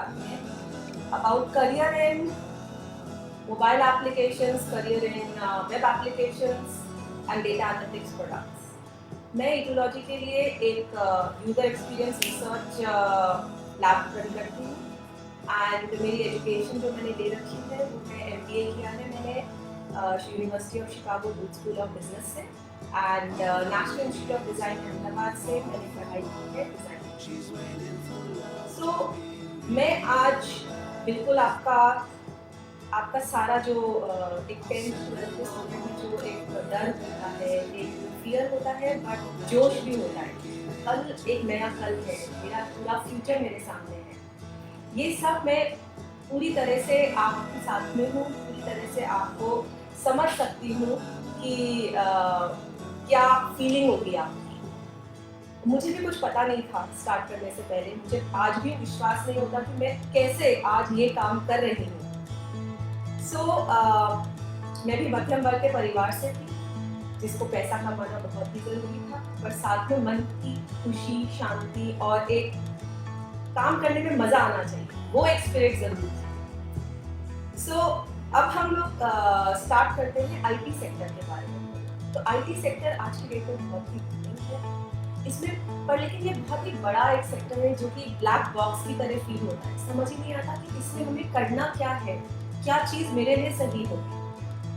में about career in mobile applications, career in web applications and data analytics products. मैं ईटोलॉजी के लिए एक user experience research lab run करती हूँ एंड मेरी एजुकेशन जो मैंने ले रखी है वो मैं MBA किया है मैंने university of Chicago Booth school of business से and national institute of design Ahmedabad से मैंने पढ़ाई की है डिज़ाइन। सो मैं आज बिल्कुल आपका सारा जो एक 10th 12th के स्टूडेंट में जो एक डर होता है, एक फियर होता है, बट जोश भी होता है। कल एक नया कल है, मेरा पूरा फ्यूचर मेरे सामने है। ये सब मैं पूरी तरह से आपके साथ में हूँ, पूरी तरह से आपको समझ सकती हूँ कि क्या फीलिंग होगी आपकी। मुझे भी कुछ पता नहीं था स्टार्ट करने से पहले, मुझे आज भी विश्वास नहीं होता कि मैं कैसे आज ये काम कर रही हूँ। मैं भी मध्यम वर्ग के परिवार से थी जिसको पैसा कमाना बहुत ही जरूरी था, पर साथ में मन की खुशी, शांति और एक काम करने में मजा आना चाहिए, वो एक स्पिरिट जरूरी था। अब हम लोग स्टार्ट करते हैं IT सेक्टर के बारे में। तो IT सेक्टर आज की डेट में बहुत ही है इसमें, पर लेकिन ये बहुत ही बड़ा एक सेक्टर है जो कि ब्लैक बॉक्स की तरह फील होता है। समझ ही नहीं आता कि इसमें हमें करना क्या है, क्या चीज़ मेरे लिए सही होगी।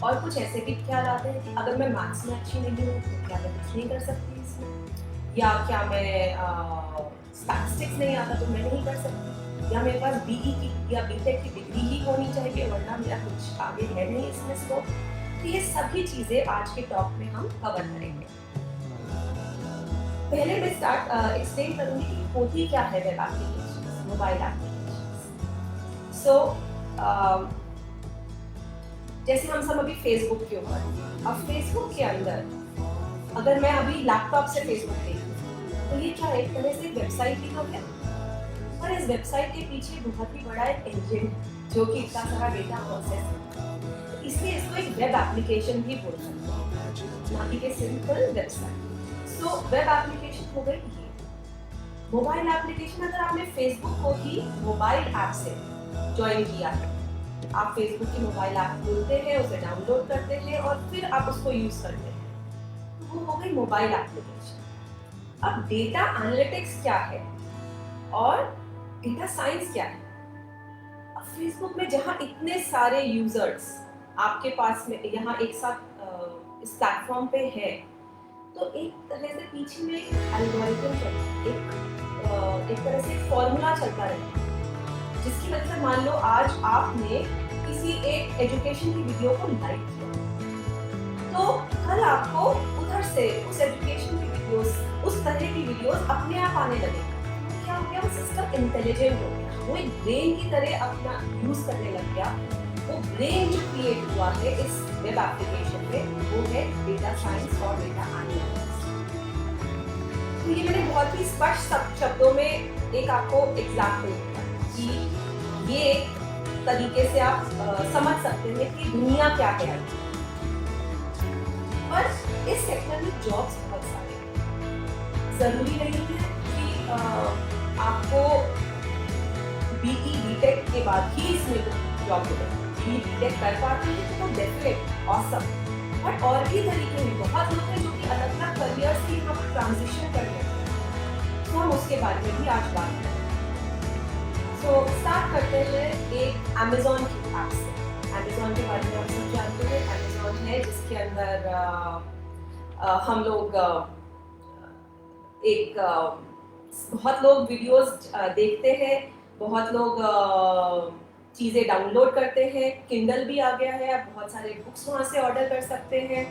और कुछ ऐसे भी ख्याल आते हैं कि अगर मैं मैथ्स में अच्छी नहीं हूँ तो क्या मैं कुछ नहीं कर सकती इसमें, या क्या मैं स्टैटिस्टिक्स नहीं आता तो मैं नहीं कर सकती, या मेरे पास BE की या BTech की डिग्री ही होनी चाहिए वरना मेरा कुछ आगे है नहीं इसमें स्कोप। तो ये सभी चीज़ें आज के टॉक में हम कवर करेंगे। पहले मैं एक्सप्लेन करूँगी कि होती क्या है वेब एप्लीकेशंस, मोबाइल एप्लीकेशंस। जैसे हम सब अभी फेसबुक के ऊपर, अब फेसबुक के अंदर अगर मैं अभी लैपटॉप से फेसबुक देखूँ तो ये क्या एक तरह से वेबसाइट ही तो है, और इस वेबसाइट के पीछे बहुत ही बड़ा एक इंजन है जो कि इतना सारा डेटा प्रोसेस है, इसलिए इसको एक वेब एप्लीकेशन भी बोल सकते हैं, ना कि सिंपल वेबसाइट। वेब एप्लीकेशन हो गई ये। मोबाइल एप्लीकेशन अगर आपने फेसबुक को ही मोबाइल ऐप से ज्वाइन किया है, आप फेसबुक की मोबाइल ऐप खोलते हैं, उसे डाउनलोड करते हैं और फिर आप उसको यूज करते हैं, तो वो हो गई मोबाइल एप्लीकेशन। अब डेटा एनालिटिक्स क्या है और डेटा साइंस क्या है? अब फेसबुक में जहां इतने सारे यूजर्स आपके पास में यहाँ एक साथ इस प्लेटफॉर्म पे है, तो एक तरह से पीछे में एल्गोरिथम चलता है, एक तरह से फॉर्मूला चलता रहता है, जिसकी वजह से मान लो आज आपने किसी एक एजुकेशन की वीडियो को लाइक किया, तो कल आपको उधर से उस एजुकेशन की वीडियोस, उस तरह की वीडियोस अपने आप आने लगेगी। तो क्या हो गया, वो सिस्टम इंटेलिजेंट हो गया, वो एक ब्रेन की तरह अपना यूज करने लग गया। वो ब्रेन जो क्रिएट हुआ है इस वेब एप्लीकेशन में, वो है डेटा साइंस और डेटा एनालिटिक्स। तो ये मैंने बहुत ही स्पष्ट शब्दों में एक आपको एग्जाम्पल दिया कि ये तरीके से आप समझ सकते हैं कि दुनिया क्या है। पर इस सेक्टर में जॉब्स बहुत सारे हैं, जरूरी नहीं है कि आपको BE BTech के बाद ही इसमें जॉब मिले। BTech कर पाते हैं तो डेफिनेट ऑसम, बट और भी तरीके हैं, बहुत लोग हैं जो कि अलग अलग करियर्स की हम ट्रांजिशन कर रहे हैं, तो हम उसके बारे में भी आज बात करेंगे। स्टार्ट करते हैं एक अमेज़न की ऐप से। अमेज़न के बारे में आप सब जानते हैं, अमेज़न है जिसके अंदर हम लोग बहुत लोग वीडियोस देखते हैं, बहुत लोग चीज़ें डाउनलोड करते हैं, किंडल भी आ गया है, आप बहुत सारे बुक्स वहाँ से ऑर्डर कर सकते हैं।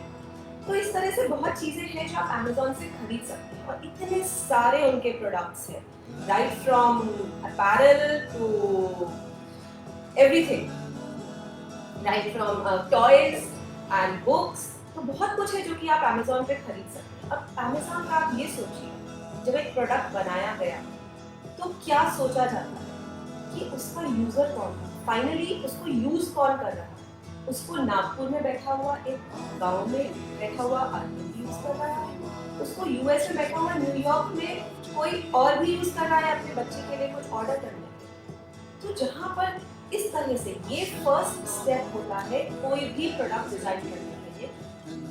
तो इस तरह से बहुत चीज़ें हैं जो आप अमेज़न से खरीद सकते हैं, और इतने सारे उनके प्रोडक्ट्स हैं, right from apparel to everything, right from toys and books. तो बहुत कुछ है जो कि आप अमेज़न पे खरीद सकते हैं। अब अमेज़न का आप ये सोचिए, जब एक प्रोडक्ट बनाया गया तो क्या सोचा जाता है कि उसका यूजर कौन है, फाइनली उसको यूज कौन कर रहा है। उसको नागपुर में बैठा हुआ एक गांव में बैठा हुआ आदमी यूज कर रहा है, उसको US में बैठा हुआ न्यूयॉर्क में कोई और भी यूज कर रहा है अपने बच्चे के लिए कुछ ऑर्डर करने के लिए। तो जहाँ पर इस तरह से ये फर्स्ट स्टेप होता है कोई भी प्रोडक्ट डिजाइन करने के लिए।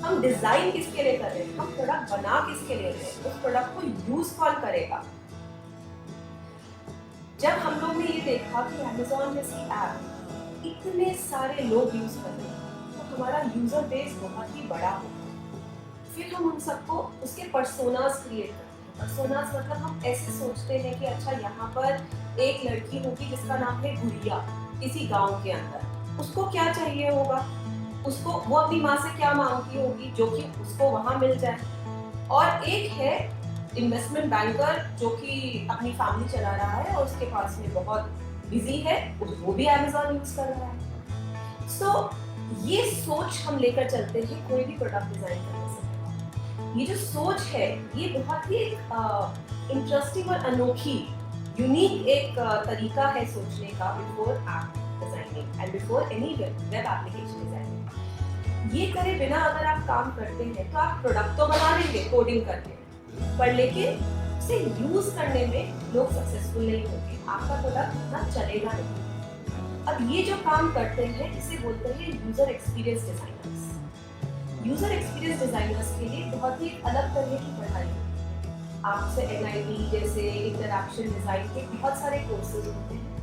हम डिजाइन किसके लिए कर रहे हैं, हम प्रोडक्ट बना किसके लिए रहे हैं, उस प्रोडक्ट को यूज कौन करेगा। जब हम लोग ने ये देखा कि Amazon जैसी ऐप इतने सारे लोग यूज कर रहे हैं तो हमारा यूजर बेस बहुत ही बड़ा हो, फिर हम उन सबको उसके पर्सोनास क्रिएट करते हैं। पर्सोनास मतलब हम ऐसे सोचते हैं कि अच्छा यहाँ पर एक लड़की होगी जिसका नाम है गुड़िया, किसी गांव के अंदर, उसको क्या चाहिए होगा, उसको वो अपनी माँ से क्या मांगती होगी जो कि उसको वहां मिल जाए। और एक है इन्वेस्टमेंट बैंकर जो कि अपनी फैमिली चला रहा है और उसके पास में बहुत बिजी है, वो भी Amazon यूज कर रहा है। सो ये सोच हम लेकर चलते हैं कोई भी प्रोडक्ट डिजाइन करने से। ये जो सोच है ये बहुत ही इंटरेस्टिंग और अनोखी यूनिक एक तरीका है सोचने का before app designing and before any web application designing. ये करे बिना अगर आप काम करते हैं तो आप प्रोडक्ट तो बना लेंगे कोडिंग करके, पर लेकिन उसे यूज करने में लोग सक्सेसफुल नहीं होंगे, आपका प्रोडक्ट इतना चलेगा नहीं। अब ये जो काम करते हैं इसे बोलते हैं user experience designers. User experience designers के लिए बहुत ही अलग तरह की पढ़ाई है। आपसे NIT जैसे इंटरैक्शन डिजाइन के बहुत सारे कोर्सेज होते हैं,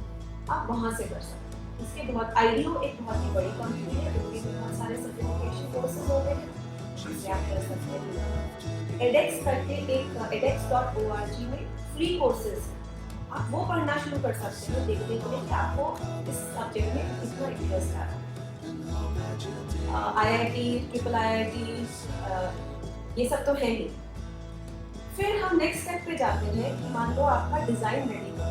आप वहां से कर सकते हैं। इसके बहुत IDEO एक बहुत ही बड़ी कंपनी है, उनके बहुत सारे सर्टिफिकेशन कोर्सेज होते हैं जिससे आप कर सकते हैं। edX करके एक edX.org में फ्री कोर्सेज, आप वो पढ़ना शुरू कर सकते हैं देखने के लिए कि आपको इस सब्जेक्ट में कितना इंटरेस्ट आ रहा है। IIT, IIIT ये सब तो है ही। फिर हम नेक्स्ट स्टेप पे जाते हैं कि मान लो आपका डिजाइन रेडी हो गया।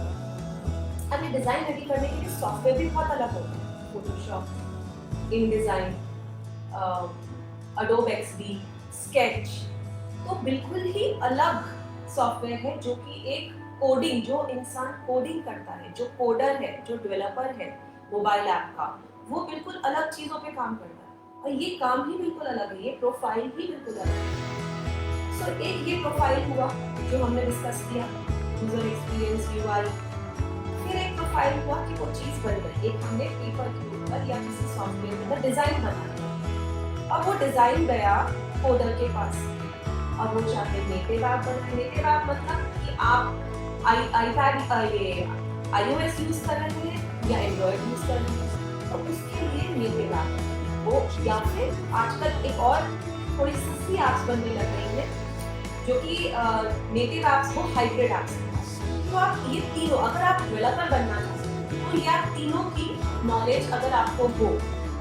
अब ये डिजाइन रेडी करने के लिए सॉफ्टवेयर भी बहुत अलग होते हैं, Photoshop, InDesign, Adobe XD, sketch, तो बिल्कुल ही अलग सॉफ्टवेयर है जो कि एक कोडिंग, जो इंसान कोडिंग करता है, जो कोडर है, जो डेवलपर है मोबाइल ऐप का, वो बिल्कुल अलग चीजों पे काम करता है और ये काम ही बिल्कुल अलग है, ये प्रोफाइल ही बिल्कुल अलग है। सो एक ये प्रोफाइल हुआ जो हमने डिस्कस किया, यूजर एक्सपीरियंस UI। फिर एक प्रोफाइल हुआ कि वो चीज बन गई, एक हमने पेपर के ऊपर या किसी सॉफ्टवेयर के अंदर डिजाइन बनाया। अब वो डिजाइन गया कोडर के पास, अब वो चाहते नेटिव ऐप बनाए। नेटिव ऐप मतलब कि आप iOS यूज कर रहे हैं या एंड्रॉइड यूज कर रहे हैं, तो उसके लिए नेटिव ऐप वो, या फिर आजकल एक और थोड़ी सस्ती ऐप्स बनने लग गई है जो कि नेटिव ऐप्स को हाइब्रिड ऐप्स हैं। तो आप ये तीनों, अगर आप डेवलपर बनना चाहते हैं तो ये आप तीनों की नॉलेज अगर आपको हो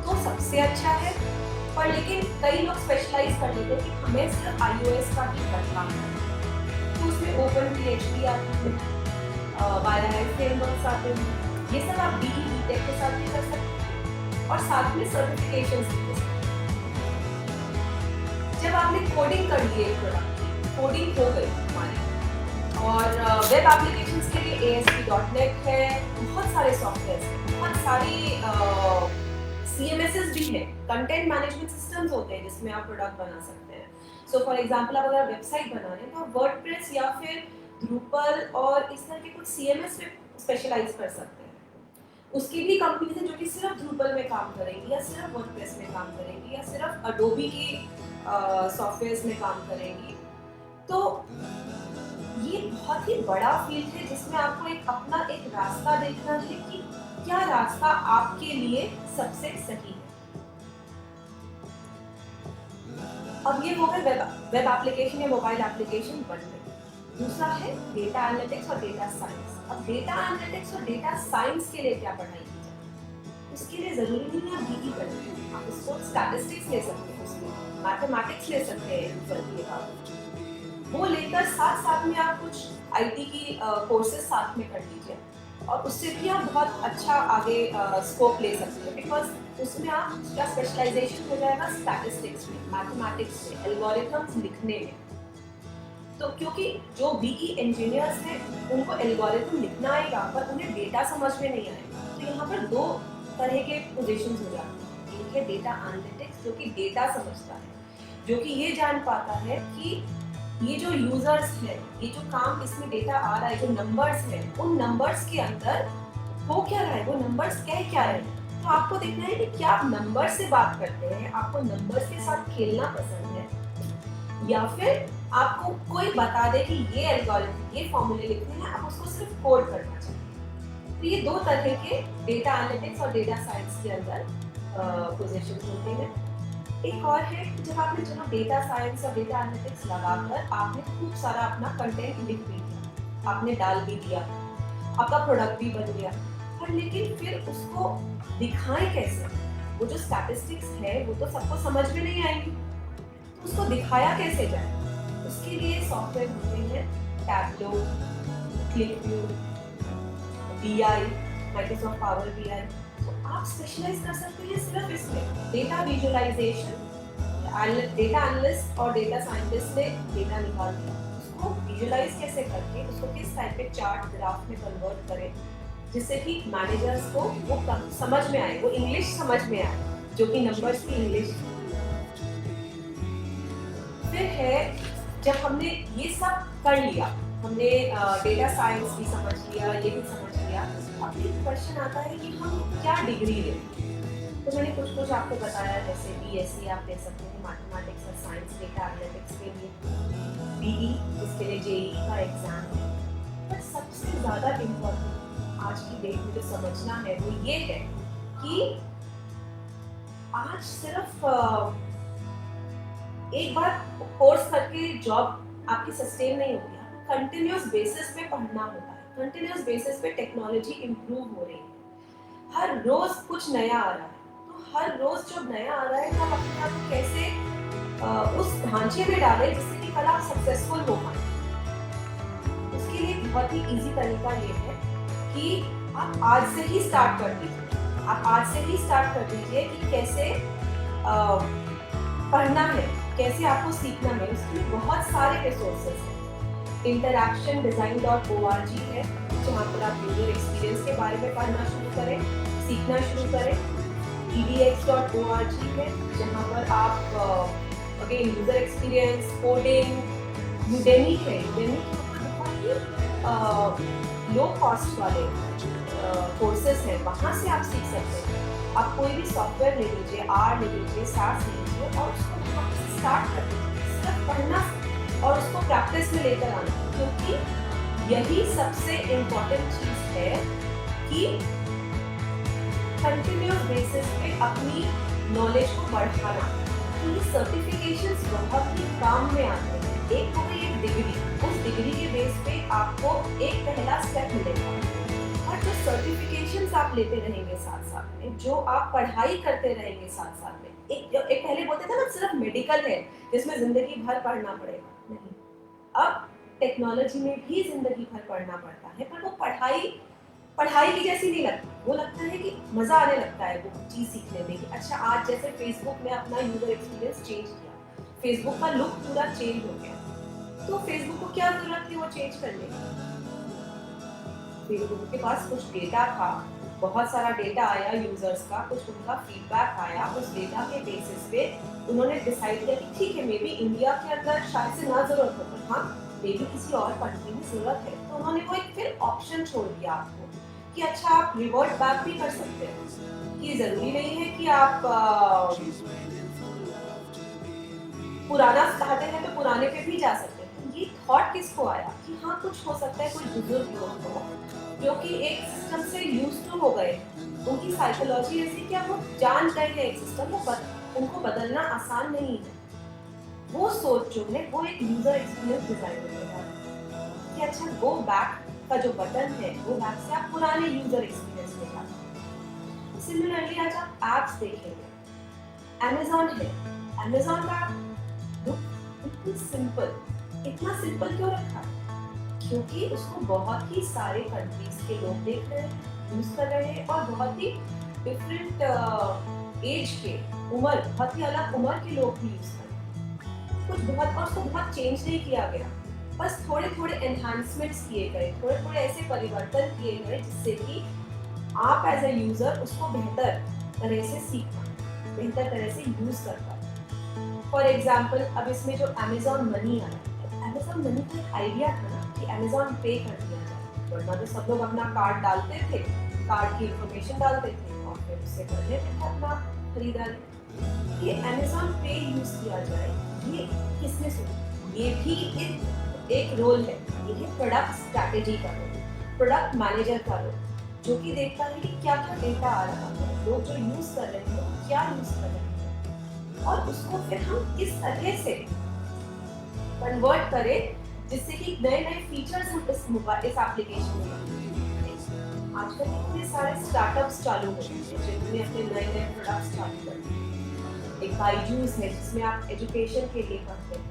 तो सबसे अच्छा है। पर लेकिन कई लोग स्पेशलाइज कर लेते हैं कि हमें सिर्फ iOS का ही करना है, तो उसमें OpenPHP आती है, वायरहाइड फ्रेमवर्क्स आते हैं, ये सब आप BE BTech के साथ भी कर सकते हैं और साथ में सर्टिफिकेशंस भी ले सकते हैं। जब आपने कोडिंग कर ली एक प्रोडक्ट की, कोडिंग हो गई हमारी, और वेब एप्लीकेशंस के लिए ASP.NET है, बहुत सारे सॉफ्टवेयर हैं, बहुत सारी CMSs भी है, कंटेंट मैनेजमेंट सिस्टम्स होते हैं जिसमें आप प्रोडक्ट बना सकते हैं। सो फॉर एग्जांपल आप अगर वेबसाइट बना रहे हैं तो आप वर्डप्रेस या फिर Drupal और इस तरह के कुछ CMS में स्पेशलाइज कर सकते हैं। उसकी भी कंपनीज हैं जो कि सिर्फ Drupal में काम करेंगी या सिर्फ वर्डप्रेस में काम करेंगी या सिर्फ Adobe की सॉफ्टवेयर्स में काम करेंगी। तो ये बहुत ही बड़ा फील्ड है जिसमें आपको अपना एक रास्ता देखना है कि क्या रास्ता आपके लिए सबसे सही है। अब ये हो गए वेब एप्लीकेशन या मोबाइल एप्लीकेशन बन गए। दूसरा है डेटा एनालिटिक्स और डेटा साइंस। अब डेटा एनालिटिक्स और डेटा साइंस के लिए क्या पढ़ाई की जाए, उसके लिए जरूरी नहीं है आप BE करें, आप उसको स्टैटिस्टिक्स ले सकते हैं, उसमें मैथमेटिक्स ले सकते हैं, वो लेकर साथ साथ में आप कुछ IT की कोर्सेज साथ में कर लीजिए और उससे भी आप बहुत अच्छा आगे स्कोप ले सकते हैं, बिकॉज उसमें आपका स्पेशलाइजेशन हो जाएगा स्टैटिस्टिक्स में, मैथमेटिक्स में, एल्गोरिथम्स लिखने में। तो क्योंकि जो BE इंजीनियर्स हैं उनको एल्गोरिथम लिखना आएगा पर उन्हें डेटा समझ में नहीं आएगा, तो यहाँ पर दो तरह के पोजीशंस हो जाते हैं। एक है डेटा एनालिटिक्स जो कि डेटा समझता है, जो कि ये जान पाता है कि ये जो यूजर्स हैं, ये जो काम इसमें डेटा आ रहा है, जो नंबर्स हैं, उन नंबर्स के अंदर हो क्या रहा है, वो नंबर्स कह क्या रहे हैं। तो आपको देखना है कि क्या आप नंबर से बात करते हैं, आपको नंबर्स के साथ खेलना पसंद है, या फिर आपको कोई बता दे कि ये एल्गोरिथम, ये फॉर्मूले लिखने हैं, आप उसको सिर्फ कोड करना चाहिए। तो ये दो तरह के डेटा एनालिटिक्स और डेटा साइंस के अंदर पोजीशन होते हैं। एक और है कि जब आपने चलो डेटा साइंस और डेटा एनालिटिक्स लगाकर आपने खूब सारा अपना कंटेंट लिख भी दिया, आपने डाल भी दिया, आपका प्रोडक्ट भी बन गया, पर लेकिन फिर उसको दिखाएं कैसे? वो जो स्टैटिस्टिक्स है वो तो सबको समझ में नहीं आएंगी, तो उसको दिखाया कैसे जाए? उसके लिए सॉफ्टवेयर होते हैं Tableau, QlikView, BI, Microsoft Power BI. तो आप स्पेशलाइज कर सकते हैं सिर्फ इसमें। डेटा विजुअलाइजेशन, डेटा एनालिस्ट और डेटा साइंटिस्ट ने डेटा निकाल दिया, उसको विजुअलाइज कैसे करके उसको किस टाइप के चार्ट ग्राफ में कन्वर्ट करें जिससे कि मैनेजर्स को वो समझ में आए, वो इंग्लिश समझ में आए, जो कि नंबर्स की इंग्लिश। फिर है जब हमने ये सब कर लिया, हमने डेटा साइंस भी समझ लिया, ये भी समझ लिया, अब एक क्वेश्चन आता है कि हम क्या डिग्री लें। तो मैंने कुछ आपको बताया, जैसे बीएससी आप ले सकते हैं मैथमेटिक्स और साइंस डेटा एनालिटिक्स के लिए, बीई जिसके लिए जेईई का एग्जाम है। पर सबसे ज़्यादा इम्पोर्टेंट आज की डेट में जो समझना है वो ये है कि आज सिर्फ एक बार कोर्स करके जॉब आपकी सस्टेन नहीं होती, कंटिन्यूस बेसिस पे पढ़ना होता है, कंटिन्यूस बेसिस पे टेक्नोलॉजी इंप्रूव हो रही है, हर रोज कुछ नया आ रहा है। तो हर रोज जब नया आ रहा है तो आप अपने आप को कैसे उस ढांचे में डालें जिससे कि कल आप सक्सेसफुल हो पाए। उसके लिए बहुत ही इजी तरीका ये है कि आप आज से ही स्टार्ट कर दीजिए, आप आज से ही स्टार्ट कर दीजिए कि कैसे पढ़ना है, कैसे आपको सीखना है। उसके लिए बहुत सारे रिसोर्सेज हैं। interactiondesign.org है जहाँ पर आप यूजर एक्सपीरियंस के बारे में पढ़ना शुरू करें, सीखना शुरू करें। edx.org है जहाँ पर आप again user experience, coding, Udemy है, यूडेमी बहुत ही लो कॉस्ट वाले कोर्सेज हैं, वहाँ से आप सीख सकते हैं। आप कोई भी सॉफ्टवेयर ले लीजिए, आर ले लीजिए, सास ले लीजिए और उसको स्टार्ट कर दीजिए, सिर्फ पढ़ना और उसको प्रैक्टिस में लेकर आना, क्योंकि यही सबसे इम्पोर्टेंट चीज है कि कंटिन्यूस बेसिस पे अपनी नॉलेज को बढ़ाना। तो ये सर्टिफिकेशंस बहुत ही काम में आते हैं। एक हो गई एक डिग्री, उस डिग्री के बेस पे आपको एक पहला स्टेप मिलेगा, और जो सर्टिफिकेशंस आप लेते रहेंगे साथ साथ में, जो आप पढ़ाई करते रहेंगे साथ साथ में, एक पहले बोलते थे ना सिर्फ मेडिकल है जिसमें जिंदगी भर पढ़ना पड़ेगा, नहीं, अब टेक्नोलॉजी में भी जिंदगी भर पढ़ना पड़ता है, पर वो पढ़ाई की जैसी नहीं लगती। वो लगता है कि मजा आने लगता है वो चीज सीखने में कि अच्छा आज जैसे फेसबुक में अपना यूजर एक्सपीरियंस चेंज किया, फेसबुक का लुक पूरा चेंज हो गया, तो फेसबुक को क्या जरूरत थी वो चेंज करने की? फेसबुक के पास कुछ डेटा था, बहुत सारा डेटा आया यूजर्स का, कुछ उनका फीडबैक आया, उस डेटा के बेसिस पे उन्होंने डिसाइड किया कि ठीक है, मे बी इंडिया के अंदर शायद से ना जरूरत हो, पर हाँ मे बी किसी और कंट्री में जरूरत है, तो उन्होंने वो एक फिर ऑप्शन छोड़ दिया आपको कि अच्छा आप रिवर्ट बैक भी कर सकते हैं, कि जरूरी नहीं है कि आप पुराना चाहते हैं तो पुराने पे भी जा सकते हैं। ये थॉट किसको आया कि हाँ कुछ हो सकता है, कोई बुजुर्ग लोग हो जो कि एक सिस्टम से यूज टू हो गए, उनकी साइकोलॉजी ऐसी कि वो जान गए हैं एक सिस्टम को, उनको बदलना आसान नहीं है। वो सोच जो है वो एक यूजर एक्सपीरियंस डिजाइन करेगा कि अच्छा गो बैक का जो बटन है वो बैक से आप पुराने यूजर एक्सपीरियंस में जाते। सिमिलरली आज आप एप्स देखेंगे, अमेज़न है, अमेज़न का बिल्कुल सिंपल, इतना सिंपल क्यों रखा है? क्योंकि उसको बहुत ही सारे कंट्रीज के लोग देख रहे हैं, यूज कर रहे हैं, और बहुत ही डिफरेंट एज के, उम्र, बहुत ही अलग उम्र के लोग भी यूज कर रहे हैं। कुछ बहुत, और उसको बहुत चेंज नहीं किया गया, बस थोड़े थोड़े एनहांसमेंट्स किए गए, थोड़े थोड़े ऐसे परिवर्तन किए गए जिससे कि आप एज ए यूजर उसको बेहतर तरह से सीख पाए, बेहतर तरह से यूज कर पाए। फॉर एग्जाम्पल, अब इसमें जो अमेज़न मनी आया, अमेज़न मनी का एक आइडिया था ना कि अमेज़न पे कर दिया जाए, वरना तो सब लोग अपना कार्ड डालते थे, कार्ड की इंफॉर्मेशन डालते थे और फिर उससे कर लेते थे अपना खरीदारी। ये अमेज़न पे यूज किया जाए, ये किसने सोचा? ये भी एक रोल है, ये है प्रोडक्ट स्ट्रैटेजी का रोल, प्रोडक्ट मैनेजर का रोल, जो कि देखता है कि क्या क्या डेटा आ रहा है, लोग जो यूज कर रहे हैं वो क्या यूज कर रहे हैं, और उसको फिर हम किस तरह से कन्वर्ट करें जिससे कि नए नए फीचर्स हम इस एप्लीकेशन में लाएं। आजकल इतने सारे स्टार्टअप्स चालू हो गए हैं जिन्होंने अपने नए नए प्रोडक्ट्स चालू कर दिए। एक बायजूस है जिसमें आप एजुकेशन के लिए पढ़ते हैं,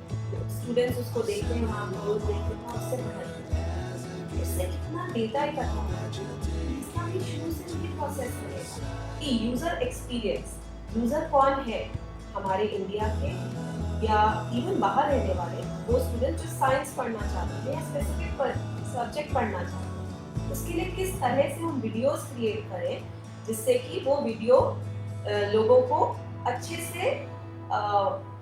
स्टूडेंट्स उसको देखते हैं, वहाँ रोज देखते हैं, उससे पढ़ाई हैं। उससे कितना डेटा इकट्ठा होता है, इसका भी शुरू से ये प्रोसेस करेगा कि यूजर एक्सपीरियंस, यूजर कौन है हमारे इंडिया के या इवन बाहर रहने वाले वो स्टूडेंट जो साइंस पढ़ना चाहते हैं या स्पेसिफिक सब्जेक्ट पढ़ना चाहते हैं, उसके लिए किस तरह से हम वीडियोस क्रिएट करें जिससे कि वो वीडियो लोगों को अच्छे से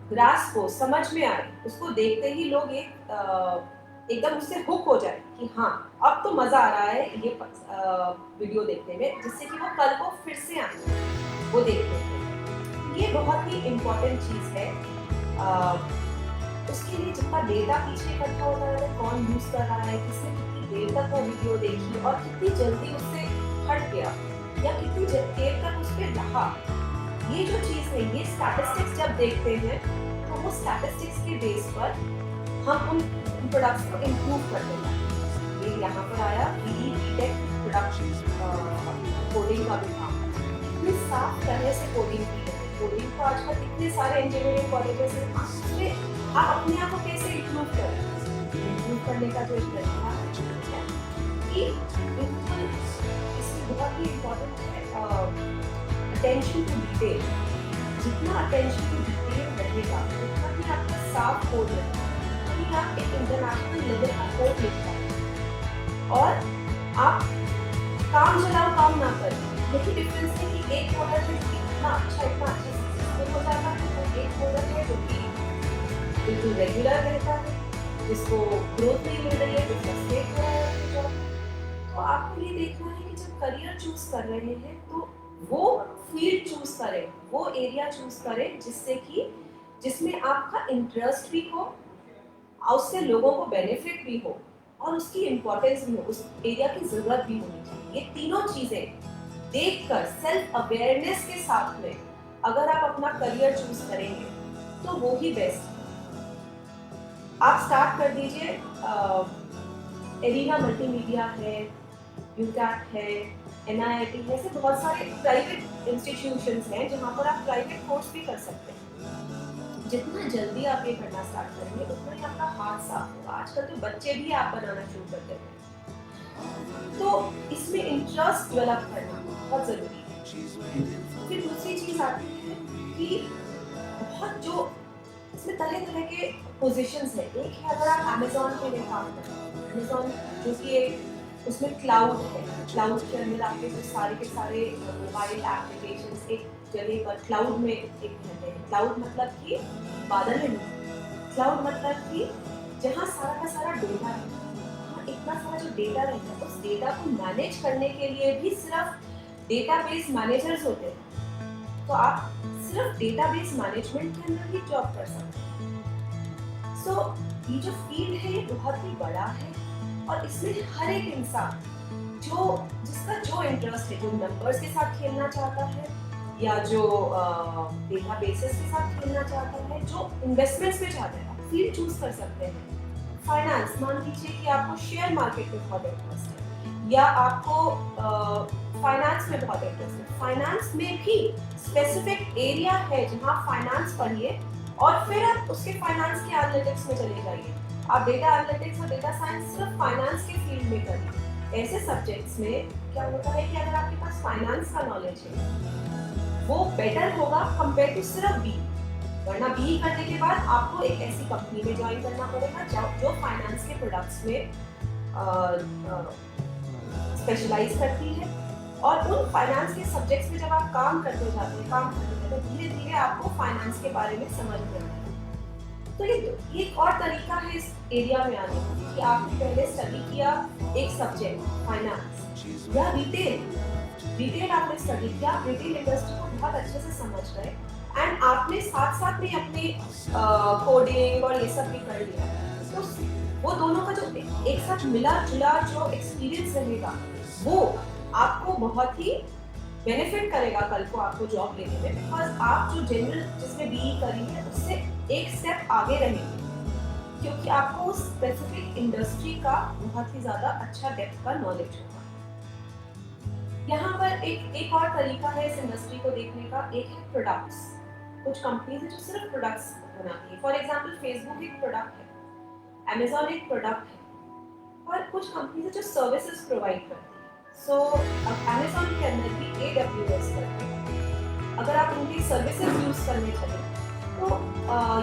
ग्रास को समझ में आए, उसको देखते ही लोग एकदम उससे हुक हो जाए कि हाँ अब तो मजा आ रहा है ये वीडियो देखने में, जिससे कि वो कल को फिर से आए वो देखने के। ये बहुत ही इम्पोर्टेंट चीज है। उसके लिए जितना डेटा पीछे इकट्ठा होता है, कौन यूज कर रहा है, किसने कितनी देर तक वो वीडियो देखी और कितनी जल्दी उससे हट गया या कितनी देर तक उस पर रहा, ये जो चीज है, ये स्टैटिस्टिक्स जब देखते हैं तो वो स्टैटिस्टिक्स के बेस पर हम उन प्रोडक्ट्स को इम्प्रूव करते हैं। ये यहाँ पर आया बीटेक प्रोडक्शन कोडिंग का भी काम, इतनी साफ तरह से कोडिंग की है। कोडिंग को आजकल इतने सारे इंजीनियरिंग कॉलेजेस हैं, उसमें आप अपने आप को कैसे इम्प्रूव करें, इम्प्रूव करने का जो एक तरीका है कि बिल्कुल इसमें बहुत ही इम्पोर्टेंट है अटेंशन टू डिटेल। जितना अटेंशन टू डिटेल रहेगा उतना ही आपका साफ कोड रहेगा, उतनी आप एक इंटरनेशनल लेवल का कोड लिख पाएंगे और आप काम चलाओ काम ना करें। लेकिन डिफरेंस है कि एक कोडर है जो इतना अच्छा सक्सेसफुल हो जाता है, तो एक कोडर है जो कि बिल्कुल रेगुलर रहता है, जिसको ग्रोथ नहीं मिल रही है, जिसका स्टेट हो रहा है जॉब। तो आपको ये देखना है कि जब करियर चूज कर रहे हैं तो वो फील्ड चूज करें, वो एरिया चूज करें जिसमें आपका इंटरेस्ट भी हो और उससे लोगों को बेनिफिट भी हो और उसकी इम्पोर्टेंस भी हो, उस एरिया की जरूरत भी होनी चाहिए। ये तीनों चीजें देखकर सेल्फ अवेयरनेस के साथ में अगर आप अपना करियर चूज करेंगे तो वो ही बेस्ट है। आप स्टार्ट कर दीजिए, एरिना मल्टीमीडिया है, यूकैट है, NIIT है, ऐसे बहुत सारे प्राइवेट इंस्टीट्यूशंस हैं जहाँ पर आप प्राइवेट कोर्स भी कर सकते हैं। जितना जल्दी आप ये करना स्टार्ट करेंगे उतना ही आपका हाथ साफ होगा। आजकल तो बच्चे भी ऐप बनाना शुरू कर देते हैं, तो इसमें इंटरेस्ट डेवलप करना बहुत जरूरी है। फिर दूसरी चीज आती है कि बहुत जो इसमें तरह तरह के पोजीशंस है। एक है अगर आप अमेज़न के लिए काम कर रहे हैं, अमेज़न जो कि एक उसमें क्लाउड है, क्लाउड के अंदर आपके जो सारे के सारे मोबाइल एप्लीकेशंस एक जगह पर क्लाउड में एक रहते हैं। क्लाउड मतलब कि बादल में नहीं, क्लाउड मतलब कि जहाँ सारा का सारा डेटा है, वहाँ इतना सारा जो डेटा रहता है उस डेटा को मैनेज करने के लिए भी सिर्फ डेटाबेस मैनेजर्स होते हैं। तो आप सिर्फ डेटाबेस मैनेजमेंट के अंदर ही जॉब कर सकते हैं। सो ये जो फील्ड है ये बहुत ही बड़ा है और इसमें हर एक इंसान जिसका जो इंटरेस्ट है, जो नंबर्स के साथ खेलना चाहता है या जो डेटाबेसेस के साथ खेलना चाहता है, जो इन्वेस्टमेंट्स में चाहता है, आप फील्ड चूज कर सकते हैं। फाइनेंस, मान लीजिए कि आपको शेयर मार्केट में बहुत इंटरेस्ट है या आपको फाइनेंस में बहुत इंटरेस्ट है। फाइनेंस में भी स्पेसिफिक एरिया है जहाँ फाइनेंस पढ़िए और फिर आप उसके फाइनेंस के एनालिटिक्स में चले जाइए। आप डेटा एनालिटिक्स और डेटा साइंस सिर्फ फाइनेंस के फील्ड में करिए। ऐसे सब्जेक्ट्स में क्या होता है कि अगर आपके पास फाइनेंस का नॉलेज है वो बेटर होगा कंपेयर टू सिर्फ बी। वरना बी करने के बाद आपको एक ऐसी कंपनी में ज्वाइन करना पड़ेगा जो फाइनेंस के प्रोडक्ट्स में स्पेशलाइज करती है और उन फाइनेंस के सब्जेक्ट्स में जब आप काम करते जाते हैं तो धीरे धीरे आपको फाइनेंस के बारे में समझ में आता है। तो ये एक और तरीका है इस एरिया में आने का कि आपने पहले स्टडी किया एक सब्जेक्ट फाइनेंस या रिटेल डिटेल आपने स्टडी किया, रिटेल इंडस्ट्री को बहुत अच्छे से समझ गए एंड आपने साथ साथ में अपने कोडिंग और ये सब भी कर लिया, तो वो दोनों का जो एक साथ मिला जुला जो एक्सपीरियंस रहेगा वो आपको बहुत ही बेनिफिट करेगा कल को आपको जॉब लेने में, बिकॉज आप जो जनरल जिसमें बीई करी है उससे एक स्टेप आगे रहेंगे, क्योंकि आपको उस स्पेसिफिक इंडस्ट्री का बहुत ही ज्यादा अच्छा डेप्थ का नॉलेज होगा। यहाँ पर एक और तरीका है इस इंडस्ट्री को देखने का, एक है प्रोडक्ट्स। कुछ कंपनीज है जो सिर्फ प्रोडक्ट्स बनाती है, फॉर एग्जांपल फेसबुक एक प्रोडक्ट है, अमेजॉन एक प्रोडक्ट है, और कुछ कंपनीज है जो सर्विसेज प्रोवाइड करती है। सो अमेजॉन के अंदर भी AWS करते हैं, अगर आप उनकी सर्विसेज यूज करने चले तो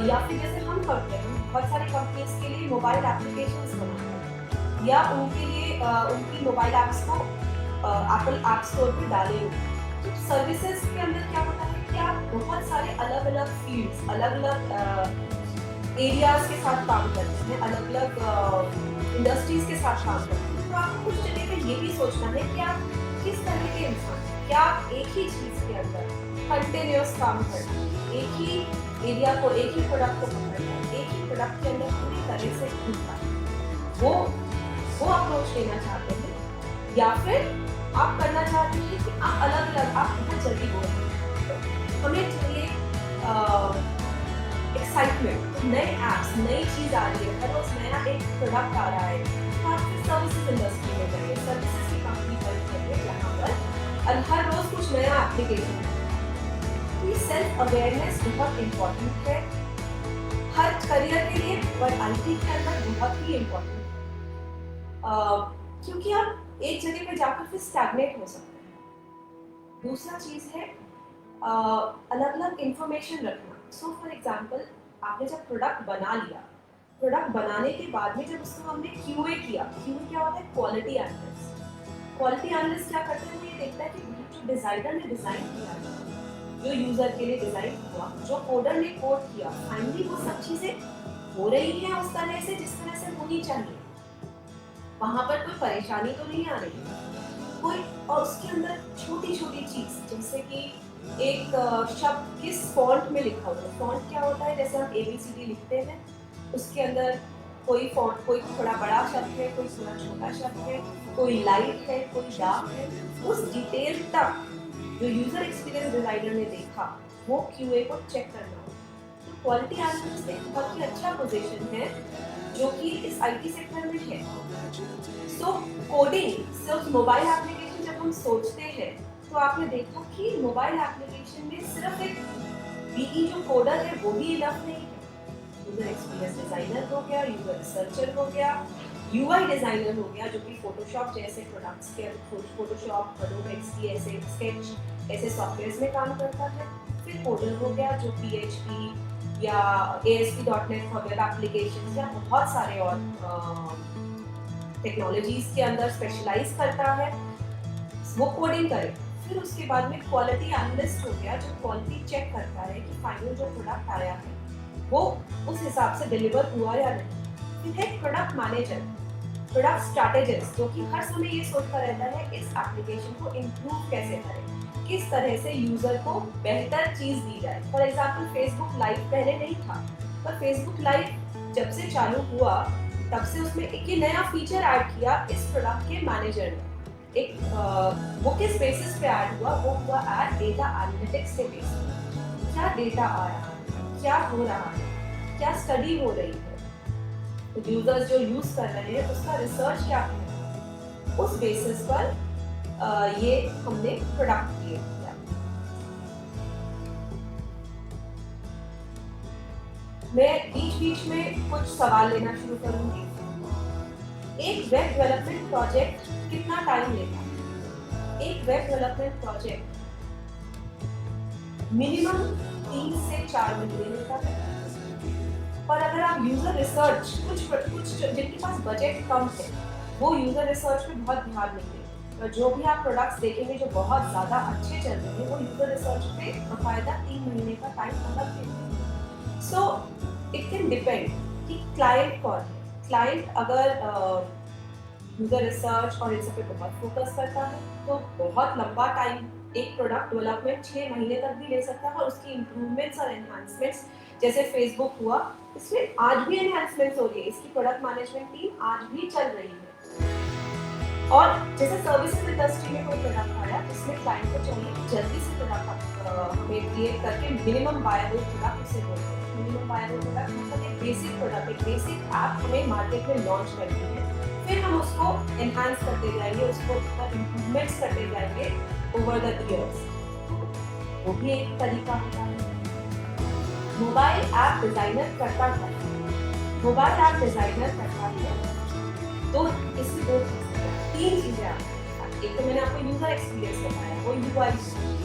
या फिर जैसे हम करते हैं, बहुत सारी कंपनीज के लिए मोबाइल एप्लीकेशंस बनाते हैं, या उनके लिए उनकी मोबाइल ऐप्स को एप्पल ऐप स्टोर पे डाले हुए। तो सर्विसेज के अंदर क्या होता है कि आप बहुत सारे अलग अलग फील्ड्स, अलग अलग एरियाज के साथ काम करते हैं, अलग अलग इंडस्ट्रीज के साथ काम करते हैं। तो आपको कुछ जगह पे ये भी सोचना है कि आप किस तरह के इंसान, क्या एक ही चीज के अंदर कंटिन्यूअस काम करना है, एक ही एरिया को, एक ही प्रोडक्ट को पकड़ना है, एक ही प्रोडक्ट के अंदर पूरी तरह से घुसना है, वो अप्रोच लेना चाहते हैं, या फिर आप करना चाहते हैं कि आप अलग अलग, आप बहुत जल्दी बोल रहे हैं, हमें चाहिए एक्साइटमेंट, नए ऐप्स, नई चीज आ रही है, हर रोज नया एक प्रोडक्ट आ रहा है, तो आप फिर सर्विसेज इंडस्ट्री में जाइए, सर्विसेज की कंपनी वर्क करिए जहाँ पर और हर रोज कुछ नया एप्लीकेशन है। तो ये सेल्फ अवेयरनेस बहुत इम्पोर्टेंट है हर करियर के लिए, और IT के अंदर बहुत ही इम्पोर्टेंट है, क्योंकि आप एक जगह पे जाकर फिर स्टैग्नेट हो सकते हैं। दूसरा चीज है अलग अलग इंफॉर्मेशन रखना। सो फॉर एग्जांपल, आपने जब प्रोडक्ट बना लिया, प्रोडक्ट बनाने के बाद में जब उसको हमने QA किया, QA क्या होता है? Quality analyst. क्वालिटी एनालिस्ट क्या करते हैं? वो ये देखता है कि जो डिजाइनर ने डिजाइन किया, जो यूजर के लिए डिजाइन हुआ, जो कोडर ने कोड किया, फाइनली वो सब चीजें हो रही है उस तरह से जिस तरह से होनी चाहिए, वहां पर कोई परेशानी तो नहीं आ रही कोई। और उसके अंदर छोटी छोटी चीज, जैसे कि एक शब्द किस फॉन्ट में लिखा हुआ है। फॉन्ट क्या होता है? जैसे हम ABCD लिखते हैं, उसके अंदर कोई फॉन्ट, कोई थोड़ा बड़ा शब्द है, कोई थोड़ा छोटा शब्द है, कोई लाइट है, कोई डार्क है, उस डिटेल तक जो यूजर एक्सपीरियंस डिजाइनर ने देखा, वो QA को चेक करना हो। तो क्वालिटी एनालिस्ट एक बहुत ही अच्छा पोजीशन है जो कि इस IT सेक्टर में है। सो कोडिंग सिर्फ मोबाइल एप्लीकेशन जब हम सोचते हैं, तो आपने देखा कि मोबाइल एप्लीकेशन में सिर्फ एक BE जो कोडर है वो भी इनफ नहीं है। यूजर एक्सपीरियंस डिजाइनर हो गया, यूजर रिसर्चर हो गया, UI डिजाइनर हो गया, जो कि फोटोशॉप जैसे प्रोडक्ट्स के, फोटोशॉप, एडोबे XD ऐसे स्केच ऐसे सॉफ्टवेयर्स में काम करता है। फिर कोडर हो गया जो PHP या ASP.NET फॉर वेब एप्लीकेशन या बहुत सारे और टेक्नोलॉजीज के अंदर स्पेशलाइज करता है, वो कोडिंग करे। फिर उसके बाद में क्वालिटी एनालिस्ट हो गया जो क्वालिटी चेक करता है कि फाइनल जो प्रोडक्ट आया है वो उस हिसाब से डिलीवर हुआ या नहीं। फिर है प्रोडक्ट मैनेजर, प्रोडक्ट स्ट्रैटेजिस्ट, जो कि हर समय ये सोचता रहता है इस एप्लीकेशन को इम्प्रूव कैसे करें, किस तरह से यूजर को बेहतर चीज दी जाए। फॉर एग्जाम्पल, फेसबुक लाइव पहले नहीं था, पर फेसबुक लाइव जब से चालू हुआ तब से उसमें एक ही नया फीचर ऐड किया इस प्रोडक्ट के मैनेजर ने। एक वो किस बेसिस पे ऐड हुआ? वो हुआ ऐड डेटा एनालिटिक्स के बेसिस पे। क्या डेटा आ रहा है, क्या हो रहा है, क्या स्टडी हो रही है, तो यूजर्स जो यूज कर रहे हैं उसका रिसर्च क्या है, उस बेसिस पर ये हमने प्रोडक्ट क्रिएट किया। मैं बीच बीच में कुछ सवाल लेना शुरू करूंगी। एक वेब डेवलपमेंट प्रोजेक्ट कितना टाइम लेता है? एक वेब डेवलपमेंट प्रोजेक्ट मिनिमम 3 से 4 महीने लेता है। पर अगर आप यूजर रिसर्च, कुछ जिनके पास बजट कम है वो यूजर रिसर्च पे बहुत ध्यान देंगे, और जो भी आप प्रोडक्ट्स देखेंगे जो बहुत ज़्यादा अच्छे चल रहे हैं वो यूजर रिसर्च पे बाकायदा 3 महीने का टाइम अलग देते हैं। सो इट कैन डिपेंड कि क्लाइंट कौन है। क्लाइंट अगर यूजर रिसर्च और इन सब पे बहुत फोकस करता है, तो बहुत लंबा टाइम एक प्रोडक्ट डेवलपमेंट 6 महीने तक भी ले सकता है और उसकी इम्प्रूवमेंट्स और एनहांसमेंट्स जैसे फेसबुक हुआ, इसमें आज भी एनहांसमेंट्स हो रही है, इसकी प्रोडक्ट मैनेजमेंट टीम आज भी चल रही है। और जैसे सर्विसेज इंडस्ट्री में कोई प्रोडक्ट आया जिसमें क्लाइंट को चाहिए कि जल्दी से प्रोडक्ट हमें क्रिएट करके मिनिमम वायबल प्रोडक्ट उसे बोलते हैं। मिनिमम वायबल प्रोडक्ट मतलब एक बेसिक प्रोडक्ट, एक बेसिक ऐप हमें मार्केट में लॉन्च करनी है, फिर हम उसको एनहांस करते जाएंगे, उसको इम्प्रूवमेंट्स करते जाएंगे ओवर द ईयर्स। वो भी एक तरीका होता है। मोबाइल ऐप डिजाइनर करता है, मोबाइल ऐप डिजाइनर करता है तो इसमें दो तीन चीजें आती हैं। एक तो मैंने आपको यूजर एक्सपीरियंस बताया, वो यूआई।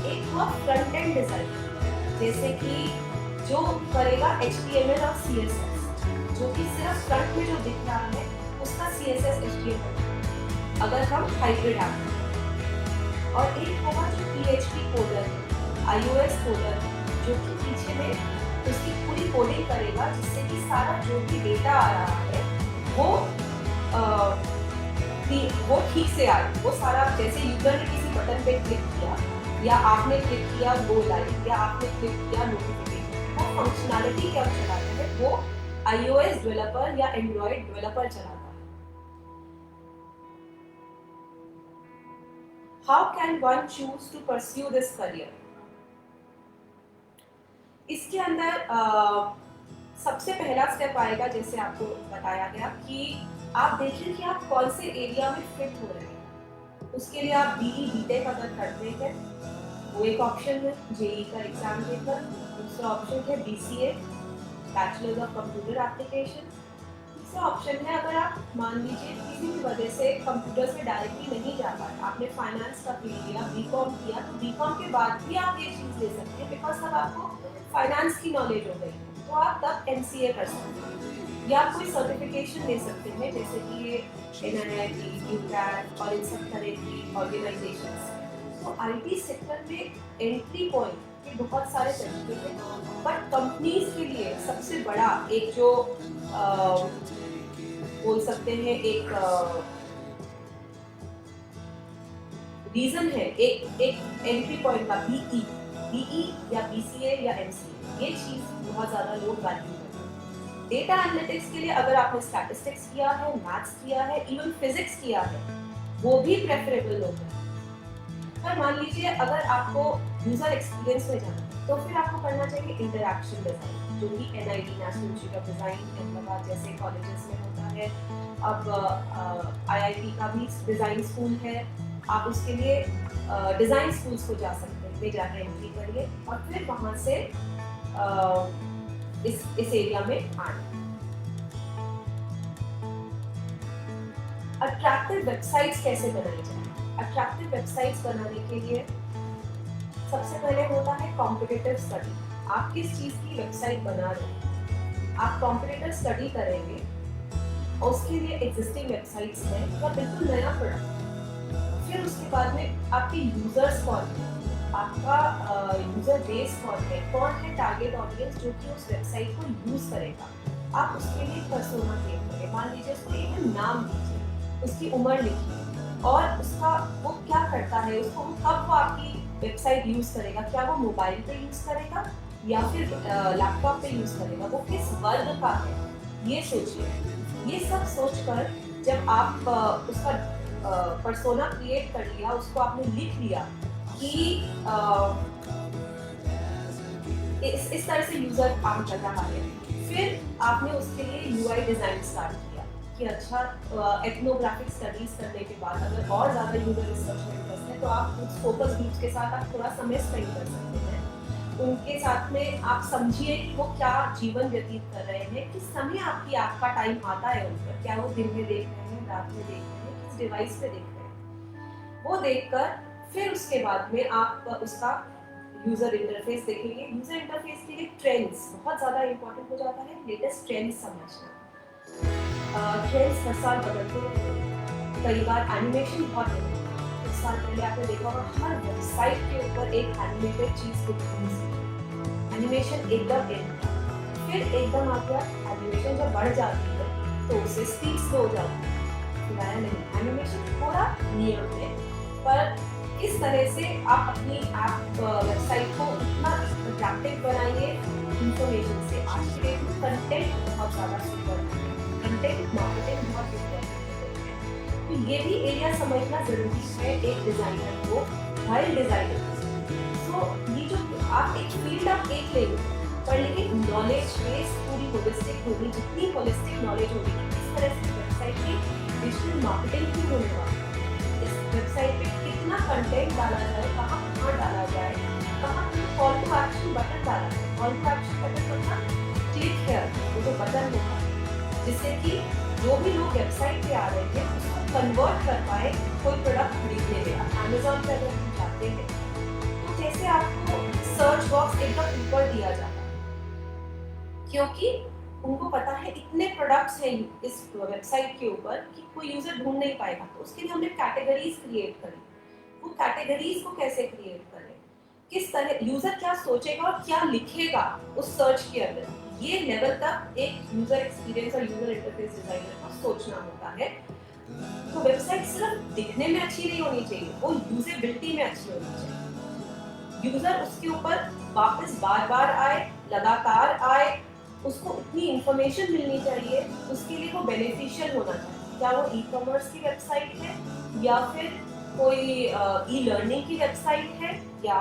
एक हुआ फ्रंट एंड डिजाइन, जैसे कि जो करेगा HTML और CSS, जो कि सिर्फ फ्रंट में जो दिख रहा है उसका CSS HTML अगर हम हाइब्रिड ऐप। और एक होगा जो PHP कोडर, iOS कोडर, जो कि पीछे में उसकी पूरी कोडिंग करेगा जिससे कि सारा जो भी डेटा आ रहा है वो ठीक से आए। वो सारा जैसे यूजर ने किसी बटन पे क्लिक किया या आपने क्लिक किया गो लाइव या आपने क्लिक किया नोटिफिकेशन, वो फंक्शनैलिटी क्या चलाता है, वो iOS डेवलपर या एंड्रॉइड डेवलपर चलाता है। How can one choose to pursue this career? इसके अंदर सबसे पहला स्टेप आएगा, जैसे आपको बताया गया, कि आप देखें कि आप कौन से एरिया में फिट हो रहे हैं। उसके लिए आप BE BTech अगर करते हैं वो एक ऑप्शन है, JEE का एग्जाम देकर। दूसरा ऑप्शन है BCA, bachelor of computer application. तीसरा ऑप्शन है अगर आप मान लीजिए किसी भी वजह से कंप्यूटर से डायरेक्टली नहीं जा पाए, आपने फाइनेंस का फील्ड लिया, BCom किया, तो BCom के बाद भी आप ये चीज़ ले सकते हैं बिकॉज तब आपको फाइनेंस की नॉलेज हो गई, तो आप तब MCA कर सकते हैं या आप कोई सर्टिफिकेशन ले सकते हैं, जैसे कि ये NIIT, UCAT और इन सब तरह की ऑर्गेनाइजेशंस। तो IT सेक्टर में एंट्री पॉइंट के बहुत सारे तरीके हैं, बट कंपनीज के लिए सबसे बड़ा एक जो बोल सकते हैं एक रीजन है, एक एंट्री पॉइंट का BE या BCA या MCA, ये चीज बहुत ज्यादा लोग वैल्यू करते हैं। डेटा एनालिटिक्स के लिए अगर आपने स्टैटिस्टिक्स किया है, मैथ्स किया है, इवन फिजिक्स किया है, वो भी प्रेफरेबल होता है। पर मान लीजिए अगर आपको यूजर एक्सपीरियंस में जाना है, तो फिर आपको करना चाहिए इंटरैक्शन डिजाइन, जो कि NID national institute of design, Ahmedabad जैसे कॉलेजेस में होता है। अब IIT का भी डिजाइन स्कूल है, आप उसके लिए डिजाइन स्कूल्स को जा सकते हैं, में जाकर एंट्री करिए और फिर वहां से इस एरिया में आए। अट्रैक्टिव वेबसाइट्स कैसे बनाई जाए? अट्रैक्टिव वेबसाइट्स बनाने के लिए सबसे पहले होता है कॉम्पिटिटिव स्टडी। आप किस चीज की वेबसाइट बना रहे हैं, आप कॉम्पिटिटिव स्टडी करेंगे और उसके लिए एग्जिस्टिंग वेबसाइट्स हैं या बिल्कुल नया प्रोडक्ट। फिर उसके बाद में आपके यूजर्स कौन है, आपका यूजर बेस कौन है टारगेट ऑडियंस जो कि उस वेबसाइट को यूज करेगा। आप उसके लिए पर्सोना क्रिएट करें, मान लीजिए उसको एक नाम दीजिए, उसकी उम्र लिखिए और उसका वो क्या करता है, उसको कब वो आपकी वेबसाइट यूज करेगा, क्या वो मोबाइल पे यूज करेगा या फिर लैपटॉप पे यूज करेगा, वो किस वर्ग का है, ये सोचिए। ये सब सोचकर जब आप उसका पर्सोना क्रिएट कर लिया, उसको आपने लिख लिया कि इस तरह से यूजर काम कर रहा है, फिर आपने उसके लिए UI डिजाइन स्टार्ट किया कि अच्छा एथनोग्राफिक स्टडीज करने के बाद अगर और ज़्यादा यूजर रिसर्च में इंटरेस्ट है तो आप उस फोकस ग्रुप्स के साथ आप थोड़ा समय स्पेंड कर सकते हैं। उनके साथ में आप समझिए कि वो क्या जीवन व्यतीत कर रहे हैं, किस समय आपका टाइम आता है उन पर, क्या वो दिन में देख रहे हैं, रात में देख रहे हैं, किस डिवाइस पे देख रहे हैं, वो देखकर फिर उसके बाद में आप उसका यूजर इंटरफेस देखेंगे। यूजर इंटरफेस के लिए ट्रेंड्स बहुत ज़्यादा इंपॉर्टेंट हो जाता है, लेटेस्ट ट्रेंड्स समझना। ट्रेंड्स हर साल बदलते रहते हैं, कई बार एनिमेशन बहुत है। कुछ साल पहले आपने देखा होगा हर वेबसाइट के ऊपर एक एनिमेटेड चीज़ को एनिमेशन एकदम एंड, फिर एकदम आ गया एनिमेशन जब बढ़ जाती है तो उससे स्पीड स्लो हो जाती है, खिलाया नहीं। एनिमेशन थोड़ा नियम है, पर किस तरह से आप अपनी ऐप वेबसाइट को इतना अट्रैक्टिव बनाइए इंफॉर्मेशन से। आज के डेट में कंटेंट बहुत ज़्यादा सुपर है, कंटेंट मार्केटिंग बहुत इम्पोर्टेंट है। तो ये भी एरिया समझना ज़रूरी है एक डिज़ाइनर को, हर डिज़ाइनर। सो ये जो आप एक फील्ड आप एक लेंगे, पर लेकिन नॉलेज बेस पूरी होलिस्टिक होगी। जितनी होलिस्टिक नॉलेज होगी किस तरह से वेबसाइट की डिजिटल मार्केटिंग की होने वाली है, इस वेबसाइट पे कितना कंटेंट डाला जाए, कहाँ कहाँ डाला जाए, कहाँ कॉल टू एक्शन बटन डाला जाए। कॉल टू एक्शन बटन मतलब क्लिक हियर, वो जो बटन होगा जिससे कि जो भी लोग वेबसाइट पे आ रहे हैं उसको कन्वर्ट कर पाए कोई प्रोडक्ट खरीदने में। आप अमेजोन पे अगर हम जाते हैं तो जैसे आपको सर्च बॉक्स एकदम ऊपर दिया जाता है, क्योंकि उनको पता है इतने प्रोडक्ट्स हैं इस वेबसाइट के ऊपर कि कोई यूजर ढूंढ नहीं पाएगा। तो उसके लिए हमने कैटेगरीज क्रिएट करी। वो कैटेगरीज को कैसे क्रिएट करें, किस तरह यूजर क्या सोचेगा और क्या लिखेगा उस सर्च के अंदर, ये लेवल तक एक यूजर एक्सपीरियंस और यूजर इंटरफेस डिजाइनर को सोचना होता है। तो वेबसाइट सिर्फ दिखने में अच्छी नहीं होनी चाहिए, वो यूजेबिलिटी में अच्छी होनी चाहिए। यूजर उसके ऊपर वापस बार बार आए, लगातार आए, उसको इतनी इंफॉर्मेशन मिलनी चाहिए, उसके लिए वो बेनिफिशियल होना चाहिए। क्या वो ई कॉमर्स की वेबसाइट है, या फिर कोई ई लर्निंग की वेबसाइट है, या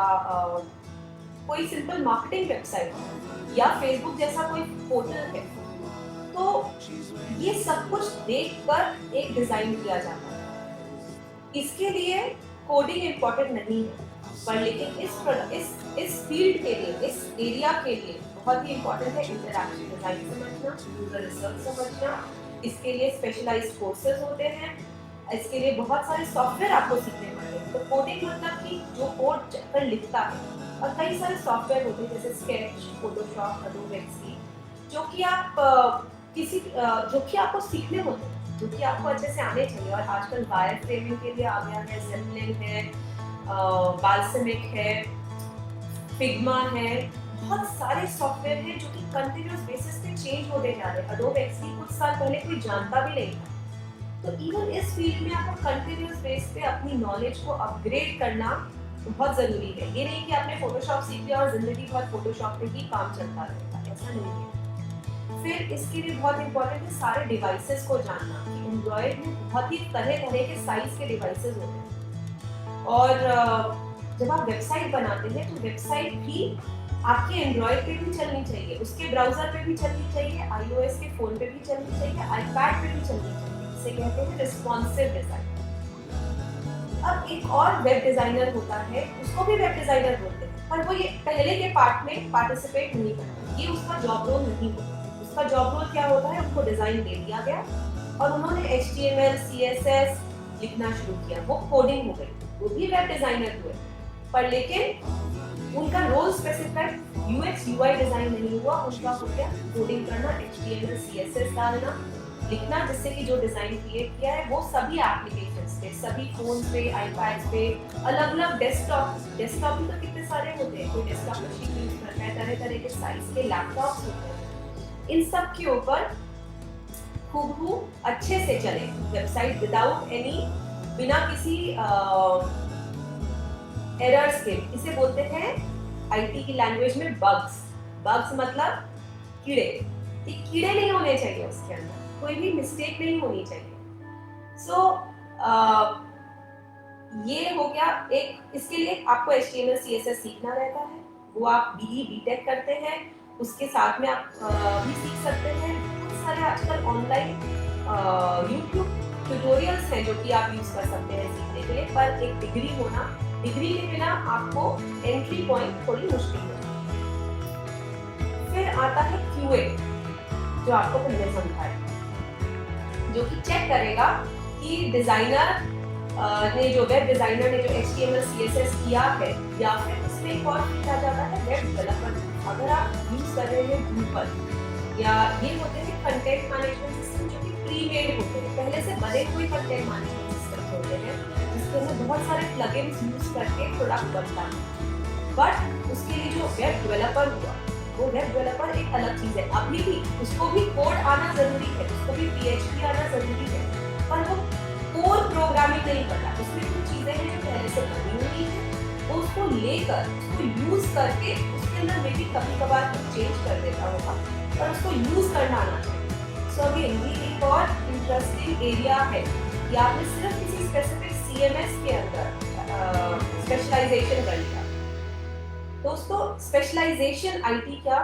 कोई सिंपल मार्केटिंग वेबसाइट है, या फेसबुक जैसा कोई पोर्टल है। तो ये सब कुछ देखकर एक डिजाइन किया जाता है। इसके लिए कोडिंग इम्पोर्टेंट नहीं है, पर लेकिन इस फील्ड के लिए, इस एरिया के लिए बहुत ही इम्पोर्टेंट है इंटरैक्टिव डिजाइन समझना, यूजर रिसर्च समझना। इसके लिए स्पेशलाइज्ड कोर्सेज होते हैं, इसके लिए बहुत सारे सॉफ्टवेयर आपको सीखने पड़ते हैं। तो कोडिंग मतलब कि जो कोड चलकर लिखता है, और कई सारे सॉफ्टवेयर होते हैं जैसे स्केच, फोटोशॉप, एडोब एक्सपी, जो कि आपको सीखने होते हैं, जो कि आपको अच्छे से आने चाहिए। और आजकल वायर फ्रेमिंग के लिए आ गया है, ज़ेप्लिन है, बाल्समिक है, फिग्मा है, बहुत सारे सॉफ्टवेयर हैं जो कि कंटिन्यूअस बेसिस पे चेंज होते जा रहे हैं। एडोब एक्सपी कुछ साल पहले कोई जानता भी नहीं था। तो इवन इस फील्ड में आपको कंटिन्यूअस बेस पे अपनी नॉलेज को अपग्रेड करना बहुत जरूरी है। ये नहीं कि आपने फोटोशॉप सीख लिया और जिंदगी भर फोटोशॉप पे ही काम चलता रहेगा, ऐसा नहीं है। फिर इसके लिए बहुत इंपॉर्टेंट है सारे डिवाइसेस को जानना कि एंड्रॉयड में बहुत ही तरह तरह के साइज के डिवाइसेस होते हैं। और जब आप वेबसाइट बनाते हैं तो वेबसाइट भी आपके एंड्रॉयड पे भी चलनी चाहिए, उसके ब्राउजर पे भी चलनी चाहिए, iOS के फोन पे भी चलनी चाहिए, iPad पे भी चलनी चाहिए। इसे कहते हैं रिस्पॉन्सिव डिजाइन। अब एक और वेब डिजाइनर होता है, उसको भी वेब डिजाइनर बोलते हैं, पर वो ये पहले के पार्ट में पार्टिसिपेट नहीं करता, ये उसका जॉब रोल नहीं होता। उसका जॉब रोल क्या होता है, उनको डिजाइन दे दिया गया और उन्होंने HTML CSS लिखना शुरू किया, वो कोडिंग हो गई, वो भी वेब डिजाइनर हुए। पर लेकिन उनका role specific UX UI design नहीं हुआ, उनका हो गया कोडिंग करना, HTML CSS डालना, लिखना, जिससे कि जो डिजाइन क्रिएट किया है वो सभी एप्लीकेशंस पे, सभी फोन पे, iPads पे, अलग अलग डेस्कटॉप भी तो कितने सारे होते हैं, कोई डेस्कटॉप मशीन यूज करता है, तरह तरह के साइज के लैपटॉप्स होते हैं, इन सब के ऊपर खूब अच्छे से चले वेबसाइट विदाउट एनी, बिना किसी एरर्स के। इसे बोलते हैं IT की लैंग्वेज में बग्स मतलब कीड़े। ये कीड़े नहीं होने चाहिए, उसके अंदर कोई भी मिस्टेक नहीं होनी चाहिए। सो ये हो गया एक। इसके लिए आपको HTML CSS सीखना रहता है, वो आप BE BTech करते हैं, उसके साथ में आप भी सीख सकते हैं। बहुत सारे आजकल ऑनलाइन YouTube ट्यूटोरियल्स हैं जो कि आप यूज कर सकते हैं सीखने के लिए, पर एक डिग्री के बिना आपको एंट्री पॉइंट थोड़ी मुश्किल है। फिर आता है QA, जो आपको पहले समझाया, जो कि चेक करेगा कि डिजाइनर ने जो वेब डिजाइनर ने जो HTML CSS किया है, या फिर इसमें एक और किया जाता है वेब डेवलपर। अगर आप यूज कर रहे हैं Drupal, या ये होते हैं कंटेंट मैनेजमेंट सिस्टम जो कि प्री मेड होते हैं, पहले से बने हुए कंटेंट मैनेजमेंट सिस्टम होते हैं, जिसके अंदर बहुत सारे प्लगइन्स यूज करके प्रोडक्ट बनता है। बट उसके लिए जो वेब डेवलपर हुआ, वो वेब डेवलपर एक अलग चीज है। अभी भी उसको भी कोड आना जरूरी है, उसको भी PHP आना जरूरी है, पर पर वो कोर प्रोग्रामिंग नहीं करता, उसमें कुछ चीजें हैं जो पहले से बनी हुई है, वो उसको लेकर उसको यूज करके उसके अंदर मे भी कभी कभार कुछ चेंज कर देता होगा, पर उसको यूज करना आना चाहिए। सो अगेन ये एक और इंटरेस्टिंग एरिया है कि आपने सिर्फ किसी स्पेसिफिक सीएमएस के अंदर स्पेशलाइजेशन कर लिया। दोस्तों स्पेशलाइजेशन आईटी का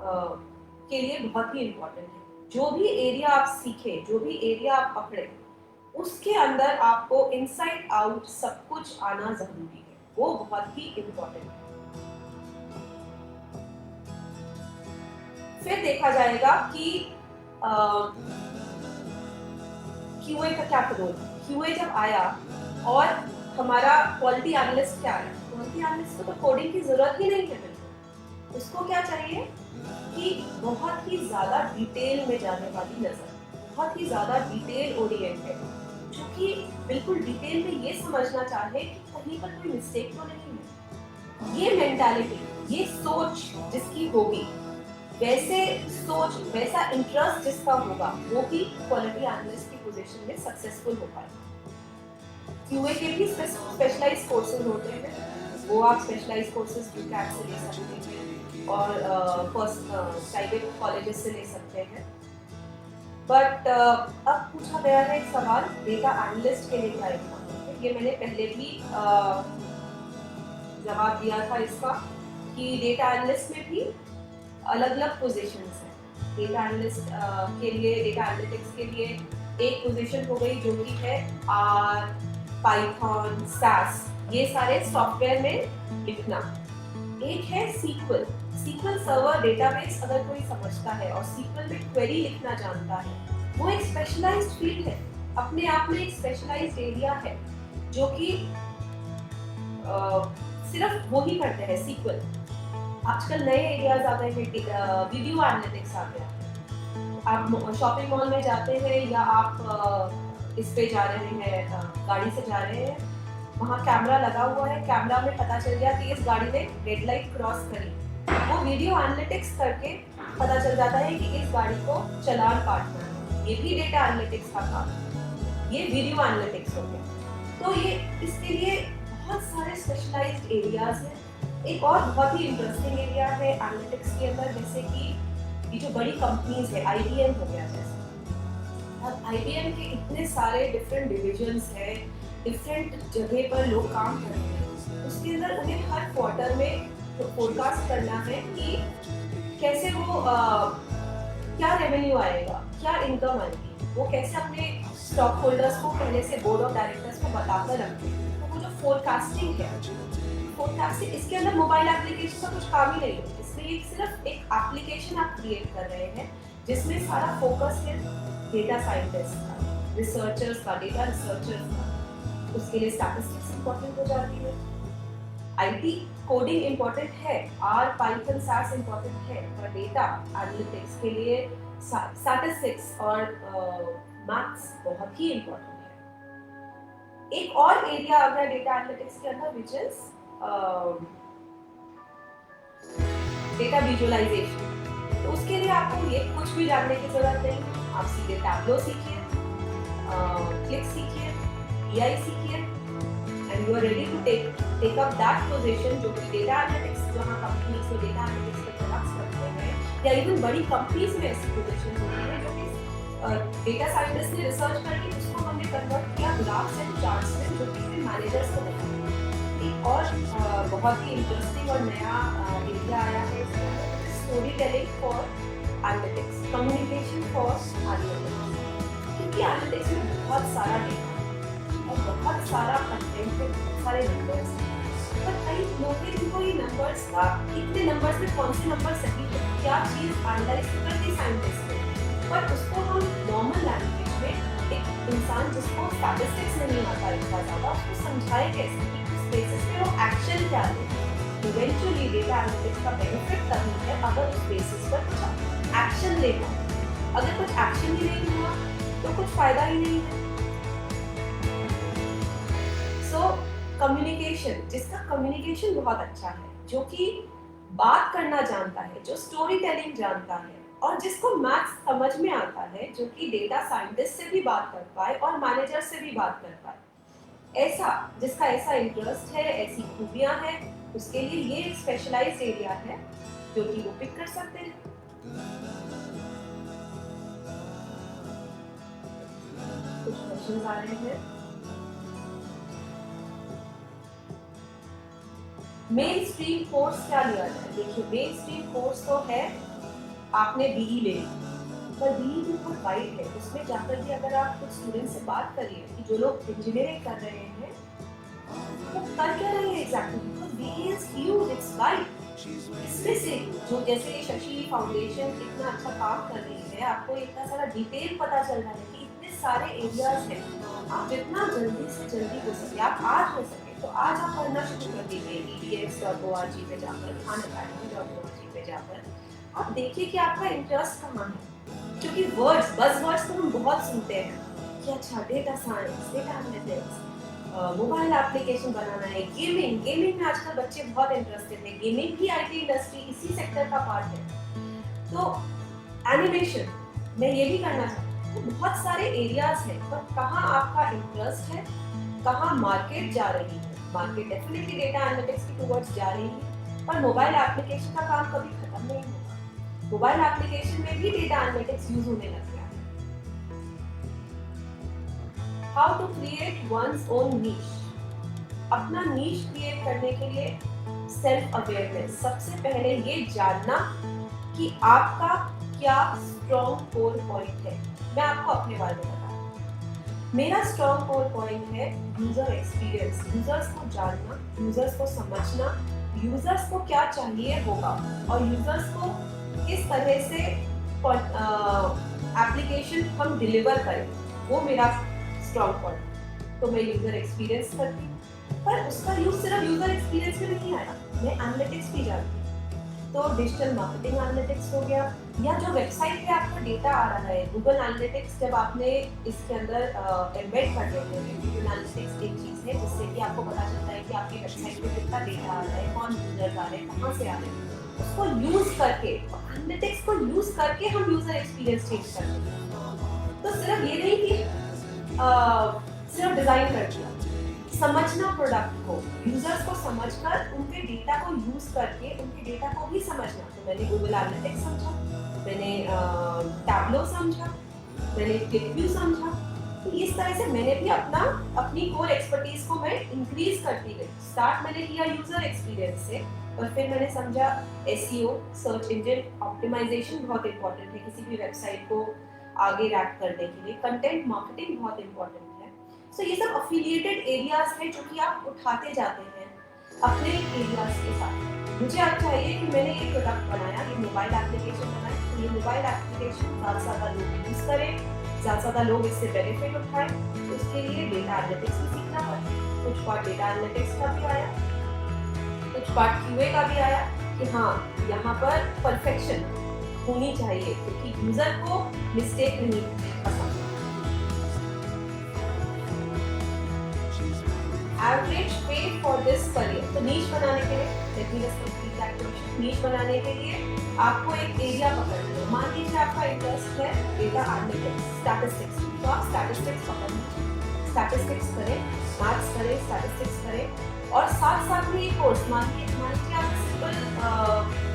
के लिए बहुत ही इम्पोर्टेंट है। जो भी एरिया आप सीखे, जो भी एरिया आप पकड़े, उसके अंदर आपको इनसाइड आउट सब कुछ आना जरूरी है, वो बहुत ही इम्पोर्टेंट है। फिर देखा जाएगा कि क्यूए का क्या रोल है। क्यूए जब आया और हमारा क्वालिटी एनालिस्ट क्या है, क्वालिटी एनालिस्ट को तो कोडिंग की जरूरत ही नहीं है, उसको क्या चाहिए कि बहुत ही ज्यादा डिटेल में जाने वाली नजर, बहुत ही ज्यादा डिटेल ओरिएंटेड, जो कि बिल्कुल डिटेल में ये समझना चाहे कि कहीं पर कोई मिस्टेक तो नहीं है। ये मेंटालिटी, ये सोच जिसकी होगी, वैसे सोच वैसा इंटरेस्ट जिसका होगा, वो भी क्वालिटी एनालिस्ट की पोजीशन में सक्सेसफुल हो पाएगा। क्यूए के भी स्पेशलाइज्ड कोर्सेज होते हैं, वो आप स्पेशलाइज्ड कोर्सेज यूकैट से ले सकते हैं और प्राइवेट कॉलेजेस से ले सकते हैं। बट अब पूछा गया है एक सवाल, डेटा एनालिस्ट के लिए क्या एग्जाम है? ये मैंने पहले भी जवाब दिया था इसका कि डेटा एनालिस्ट में भी अलग अलग पोजीशंस हैं। डेटा एनालिस्ट के लिए, डेटा एनालिटिक्स के लिए एक पोजीशन हो गई जो कि है आर, पाइथन, सास, ये सारे सॉफ्टवेयर में लिखना। एक है सीक्वल, सीक्वल सर्वर डेटाबेस अगर कोई समझता है और सीक्वल में क्वेरी लिखना जानता है, वो एक स्पेशलाइज्ड फील्ड है, अपने आप में एक स्पेशलाइज्ड एरिया है, जो कि सिर्फ वो ही करते हैं सीक्वल। आजकल नए एरियाज आ गए हैं, वीडियो एनालिटिक्स आ गया है। आप शॉपिंग मॉल में जाते हैं या आप इस पे जा रहे हैं, गाड़ी से जा रहे हैं, वहाँ कैमरा लगा हुआ है, कैमरा में पता चल गया कि इस गाड़ी ने रेड लाइट क्रॉस करी, वो वीडियो एनालिटिक्स करके पता चल जाता है कि इस गाड़ी को चालान काटना है। ये भी डेटा एनालिटिक्स का काम है, ये वीडियो एनालिटिक्स हो गया। तो ये इसके लिए बहुत सारे स्पेशलाइज्ड एरियाज हैं। एक और बहुत ही इंटरेस्टिंग एरिया है एनालिटिक्स के अंदर, जैसे कि ये जो बड़ी कंपनीज है, आईबीएम हो गया जैसे, अब आईबीएम के इतने सारे डिफरेंट डिविजन्स हैं, डिफरेंट जगह पर लोग काम कर रहे हैं, उसके अंदर उन्हें हर क्वार्टर में फोरकास्ट करना है कि कैसे वो क्या रेवेन्यू आएगा, क्या इनकम आएगी, वो कैसे अपने स्टॉक होल्डर्स को पहले से बोर्ड ऑफ डायरेक्टर्स को बताकर रखें। तो वो जो फोरकास्टिंग है, फोरकास्टिंग, इसके अंदर मोबाइल एप्लीकेशन का कुछ काम ही नहीं है, इसमें सिर्फ एक एप्लीकेशन आप क्रिएट कर रहे हैं जिसमें सारा फोकस है डेटा साइंटिस्ट का, रिसर्चर्स का, डेटा रिसर्चर्स का। उसके लिए स्टैटिस्टिक्स इंपॉर्टेंट हो जाती है, आईटी कोडिंग इंपॉर्टेंट है, आर, पाइथन, सास इंपॉर्टेंट है, पर डेटा एनालिटिक्स के लिए स्टैटिस्टिक्स और मैथ्स बहुत ही इंपॉर्टेंट है। एक और एरिया आ गया डेटा एनालिटिक्स के अंदर, विच इज डेटा विजुअलाइजेशन। तो उसके लिए आपको ये कुछ भी जानने की जरूरत नहीं, आप सीधे टैब्लो सीखिए, क्लिक सीखिए, EI सीखिए, and you are ready to take up that position, जो कि डेटा एनालिटिक्स, जहाँ कंपनीज को डेटा एनालिटिक्स के प्रोडक्ट्स करते हैं, या इवन बड़ी कंपनीज में ऐसी पोजीशन होती है जो कि डेटा साइंटिस्ट ने रिसर्च करके उसको हमने कन्वर्ट किया ग्राफ्स एंड चार्ट्स में, जो कि फिर मैनेजर्स को देते हैं। एक और बहुत ही इंटरेस्टिंग और नया एरिया आया है, story telling for analytics, communication for analytics, क्योंकि एनालिटिक्स में बहुत सारा डेटा और बहुत सारा कंटेंट है, बहुत सारे नंबर्स, पर कई लोग हैं जिनको ये नंबर्स का, इतने नंबर्स में कौन से नंबर सही है, क्या चीज़ एनालाइज करती साइंटिस्ट है, पर उसको हम नॉर्मल लैंग्वेज में एक इंसान जिसको स्टैटिस्टिक्स नहीं आता इतना ज़्यादा, उसको समझाए कैसे कि उस बेसिस पे वो एक्शन क्या ले। इवेंचुअली डेटा एनालिटिक्स का बेनिफिट तभी है अगर उस बेसिस पर कुछ एक्शन लेना, अगर कुछ एक्शन ही नहीं हुआ तो कुछ फायदा ही नहीं है। सो कम्युनिकेशन, जिसका कम्युनिकेशन बहुत अच्छा है, जो कि बात करना जानता है, जो स्टोरी टेलिंग जानता है, और जिसको मैथ्स समझ में आता है, जो कि डेटा साइंटिस्ट से भी बात कर पाए और मैनेजर से भी बात कर पाए, ऐसा जिसका ऐसा इंटरेस्ट है, ऐसी खूबियां हैं, उसके लिए ये एक स्पेशलाइज्ड एरिया है जो कि वो पिक कर सकते हैं। कुछ क्वेश्चंस आ रहे हैं। मेन स्ट्रीम कोर्स क्या लिया जाए? देखिए, मेन स्ट्रीम कोर्स तो है, आपने बीई ले ली, पर बीई भी बहुत वाइड है। उसमें जाकर भी अगर आप कुछ स्टूडेंट से बात करिए कि जो लोग इंजीनियरिंग कर रहे हैं वो कर क्या रहे हैं exactly, because BE is huge, it's wide. इसमें से जो जैसे ये शशि फाउंडेशन इतना अच्छा काम कर रही है, आपको इतना सारा डिटेल पता चल रहा है कि इतने सारे एरियाज हैं। आप जितना जल्दी से जल्दी हो सके, आप आज हो सके तो आज आप पढ़ना शुरू कर दीजिए edx.org पे जाकर, khanacademy.org पे जाकर। आप देखिए कि आपका इंटरेस्ट कहाँ है, क्योंकि वर्ड्स, बज़ वर्ड्स तो हम बहुत सुनते हैं कि अच्छा data science, data analytics, mobile application बनाना है, गेमिंग में आजकल बच्चे बहुत इंटरेस्टेड हैं। गेमिंग भी आईटी इंडस्ट्री इसी सेक्टर का पार्ट है। तो एनिमेशन मैं ये भी करना चाहती हूँ। तो बहुत सारे एरियाज हैं, पर कहाँ आपका इंटरेस्ट है, कहाँ मार्केट जा रही है। मार्केट डेफिनेटली डेटा एनालिटिक्स की टुवर्ड्स जा रही है, पर मोबाइल एप्लीकेशन का काम कभी खत्म नहीं होगा। मोबाइल एप्लीकेशन में भी डेटा एनालिटिक्स यूज होने लग गया है। How to create one's own niche? अपना नीश क्रिएट करने के लिए सेल्फ अवेयरनेस, सबसे पहले ये जानना कि आपका क्या स्ट्रॉन्ग कोर पॉइंट है। मैं आपको अपने बारे में बताऊं, मेरा स्ट्रॉन्ग कोर पॉइंट है यूजर एक्सपीरियंस, यूजर्स को जानना, यूजर्स को समझना, यूजर्स को क्या चाहिए होगा और यूजर्स को किस तरह से एप्लीकेशन हम डिलीवर करें, वो मेरा स्ट्रॉन्ग पॉइंट। तो मैं यूजर एक्सपीरियंस करती हूँ, पर उसका यूज सिर्फ यूजर एक्सपीरियंस में नहीं आया, मैं एनालिटिक्स भी जानती हूँ। तो डिजिटल मार्केटिंग एनालिटिक्स हो गया, या जो वेबसाइट पे आपका डेटा आ रहा है, गूगल एनालिटिक्स जब आपने इसके अंदर एम्बेड कर देते हैं। गूगल एनालिटिक्स एक चीज़ है जिससे कि आपको पता चलता है कि आपकी वेबसाइट पे कितना डेटा आ रहा है, कौन यूजर्स आ रहे हैं, कहाँ से आ रहे हैं। उसको यूज करके, एनालिटिक्स को यूज करके हम यूजर एक्सपीरियंस चेंज करते हैं। तो सिर्फ ये नहीं कि सिर्फ डिजाइन कर दिया, समझना प्रोडक्ट को, यूजर्स को समझकर उनके डेटा को यूज करके उनके डेटा को भी समझना। तो मैंने गूगल एनालिटिक्स समझा, मैंने टैब्लो समझा, मैंने क्लिकव्यू समझा। तो इस तरह से मैंने भी अपनी कोर एक्सपर्टीज को मैं इंक्रीज करती गई। स्टार्ट मैंने किया यूजर एक्सपीरियंस से, और फिर मैंने समझा एसईओ, सर्च इंजन ऑप्टिमाइजेशन बहुत इंपॉर्टेंट है किसी भी वेबसाइट को आगे रैंक करने के लिए। कंटेंट मार्केटिंग बहुत इंपॉर्टेंट है। सो ये सब अफिलिएटेड एरियाज हैं जो कि आप उठाते जाते हैं अपने एरियाज के साथ। मुझे अब चाहिए कि मैंने ये प्रोडक्ट बनाया, ये मोबाइल एप्लीकेशन बनाया, तो ये मोबाइल एप्लीकेशन ज़्यादा से ज़्यादा लोग यूज़ करें, ज़्यादा से ज़्यादा लोग इससे बेनिफिट उठाएं। तो उसके लिए डेटा एनालिटिक्स भी सीखना पड़ा। कुछ पार्ट डेटा एनालिटिक्स का भी आया, कुछ पार्ट क्यूए का भी आया कि हाँ, यहाँ पर परफेक्शन होनी चाहिए, क्योंकि यूजर को मिस्टेक नहीं पसंद। एवरेज पे फॉर दिस करियर, तो नीश बनाने के लिए, let me just complete that question. Niche बनाने के लिए आपको एक एरिया पकड़ना है। मान लीजिए आपका इंटरेस्ट है डेटा एनालिटिक्स, स्टैटिस्टिक्स, तो आप स्टैटिस्टिक्स पकड़ लीजिए, स्टैटिस्टिक्स करें, मैथ्स करें, स्टैटिस्टिक्स करें, और साथ साथ में ये कोर्स, मान लीजिए आप सिंपल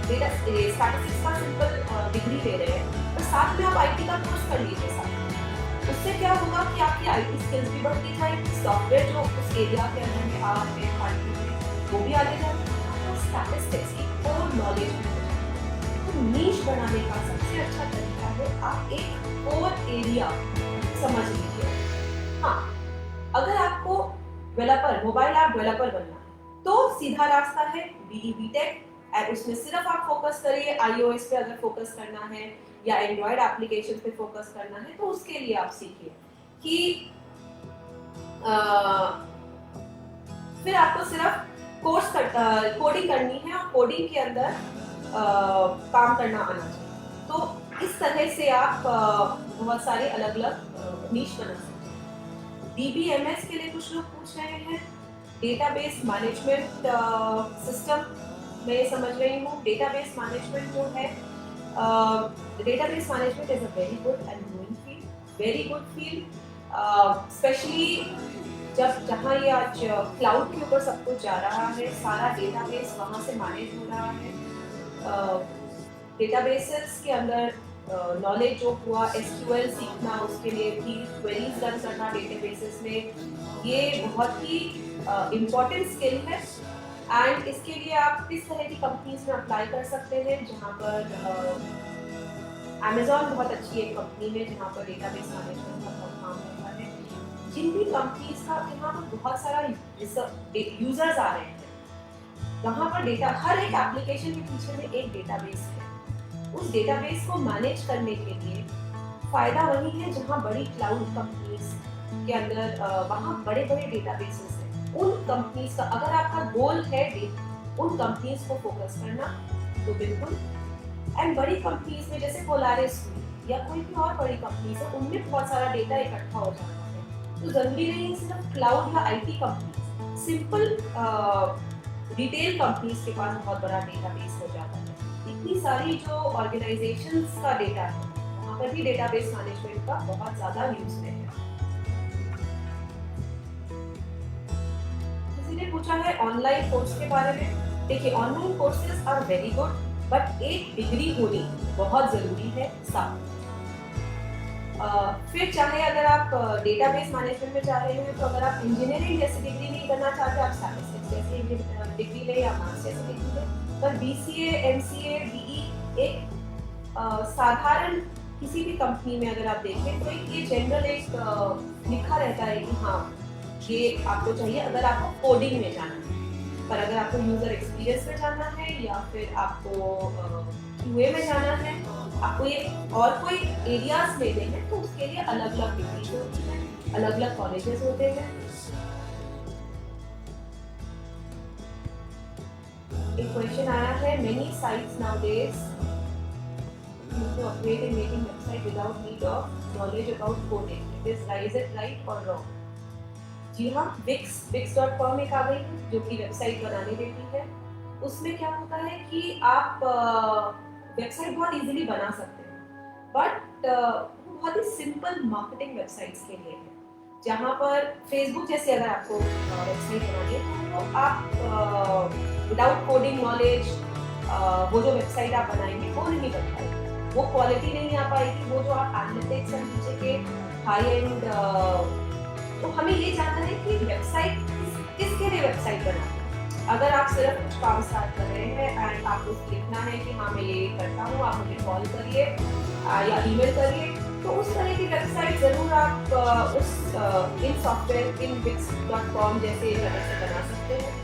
डेटा स्टैटिस्टिक्स का सिंपल डिग्री ले रहे हैं, तो साथ में आप आईटी का कोर्स कर लीजिए साथ। उससे क्या होगा कि आपकी आईटी स्किल्स भी बढ़ती जाएगी, सॉफ्टवेयर जो उस एरिया के अंदर में आ रहे हैं आईटी में वो भी आगे जाएगा, तो स्टैटिस्टिक्स की कोर नॉलेज भी हो जाएगी। तो नीश बनाने का सबसे अच्छा तरीका है आप एक कोर एरिया समझ लीजिए। हाँ, अगर आपको डेवलपर, मोबाइल ऐप डेवलपर बनना है तो सीधा रास्ता है बीई बीटेक, और उसमें सिर्फ आप फोकस करिए आईओएस पे। अगर फोकस करना है या एंड्रॉयड एप्लीकेशन पे फोकस करना है तो उसके लिए आप सीखिए कि फिर आपको सिर्फ कोडिंग करनी है और कोडिंग के अंदर काम करना आना चाहिए। तो इस तरह से आप बहुत सारे अलग अलग नीश बना सकते हैं। डीबीएमएस के लिए कुछ लोग पूछ रहे हैं, डेटाबेस मैनेजमेंट सिस्टम मैं समझ रही हूँ। डेटाबेस मैनेजमेंट जो है database management is a very good and growing field, very good field, specially जहाँ ये आज क्लाउड के ऊपर सब कुछ जा रहा है, सारा डेटाबेस वहाँ से मैनेज हो रहा है। डेटाबेसेस के अंदर नॉलेज जो हुआ, एसक्यूएल सीखना, उसके लिए भी क्वेरीज रन करना डेटाबेसेस में, ये बहुत ही इम्पोर्टेंट स्किल है। एंड इसके लिए आप किस तरह की कंपनीज में अप्लाई कर सकते हैं, जहाँ पर अमेजॉन बहुत अच्छी एक कंपनी है जहाँ पर डेटाबेस मैनेजमेंट का बहुत काम होता है। जिन भी कंपनीज का यहाँ पर बहुत सारा यूजर्स आ रहे हैं, वहाँ पर डेटा, हर एक एप्लीकेशन के पीछे में एक डेटाबेस है। उस डेटाबेस को मैनेज करने के लिए फायदा वही है जहाँ बड़ी क्लाउड कंपनीज के अंदर वहाँ बड़े बड़े डेटाबेसेस हैं। उन कंपनीज का अगर आपका गोल है उन कंपनीज को फोकस करना, तो बिल्कुल। एंड बड़ी कंपनीज में जैसे पोलारिस या कोई भी और बड़ी कंपनीज है, उनमें बहुत सारा डेटा इकट्ठा हो जाता है। तो जरूरी नहीं है सिर्फ क्लाउड या IT companies, simple retail companies के पास बहुत बड़ा डेटाबेस हो जाता है। इतनी सारी जो ऑर्गेनाइजेशंस का डेटा है, वहाँ पर भी डेटाबेस मैनेजमेंट का बहुत ज्यादा यूज में है। किसी ने पूछा है ऑनलाइन कोर्स के बारे में। देखिए, online courses are very good, but एक डिग्री होनी बहुत जरूरी है साथ। फिर चाहे अगर आप डेटाबेस मैनेजमेंट में जा रहे हैं, तो अगर आप इंजीनियरिंग जैसी डिग्री नहीं करना चाहते, आप स्टैटिस्टिक्स जैसी डिग्री ले या मास्टर्स जैसी डिग्री ले, पर बीसीए, एमसीए, बीई एक साधारण किसी भी कंपनी में अगर आप देखें तो एक ये जनरल एक लिखा रहता है कि हाँ ये आपको चाहिए अगर आपको कोडिंग में जाना है। पर अगर आपको यूजर एक्सपीरियंस में जाना है या फिर आपको क्यूए में जाना है, आपको ये और कोई एरियाज लेने हैं, तो उसके लिए अलग अलग डिग्रीज होती है, अलग अलग कॉलेजेस होते हैं। एक क्वेश्चन आया है, many sites nowadays to upgrade and making website without need of knowledge about coding. Is it right or wrong? जी हाँ, wix.com एक आ गई है जो कि वेबसाइट बनाने देती है। उसमें क्या होता है कि आप वेबसाइट बहुत इजीली बना सकते हैं, बट बहुत ही सिंपल मार्केटिंग वेबसाइट्स के लिए है। जहाँ पर फेसबुक जैसे अगर आपको वेबसाइट बनानी है, तो आप विदाउट कोडिंग नॉलेज वो जो वेबसाइट आप बनाएंगे वो नहीं बन पाएगी, वो क्वालिटी नहीं आ पाएगी, वो जो आप एनालिटिक्स एंड पीछे के हाई एंड। तो हमें ये जानना है कि वेबसाइट किसके लिए वेबसाइट बनाना है। अगर आप सिर्फ कुछ काम स्टार्ट कर रहे हैं एंड आपको लिखना है कि हाँ मैं ये करता हूँ, आप मुझे कॉल करिए या ईमेल करिए, तो उस तरह की वेबसाइट जरूर आप इन सॉफ्टवेयर इन wix.com जैसे तरह से बना सकते हैं।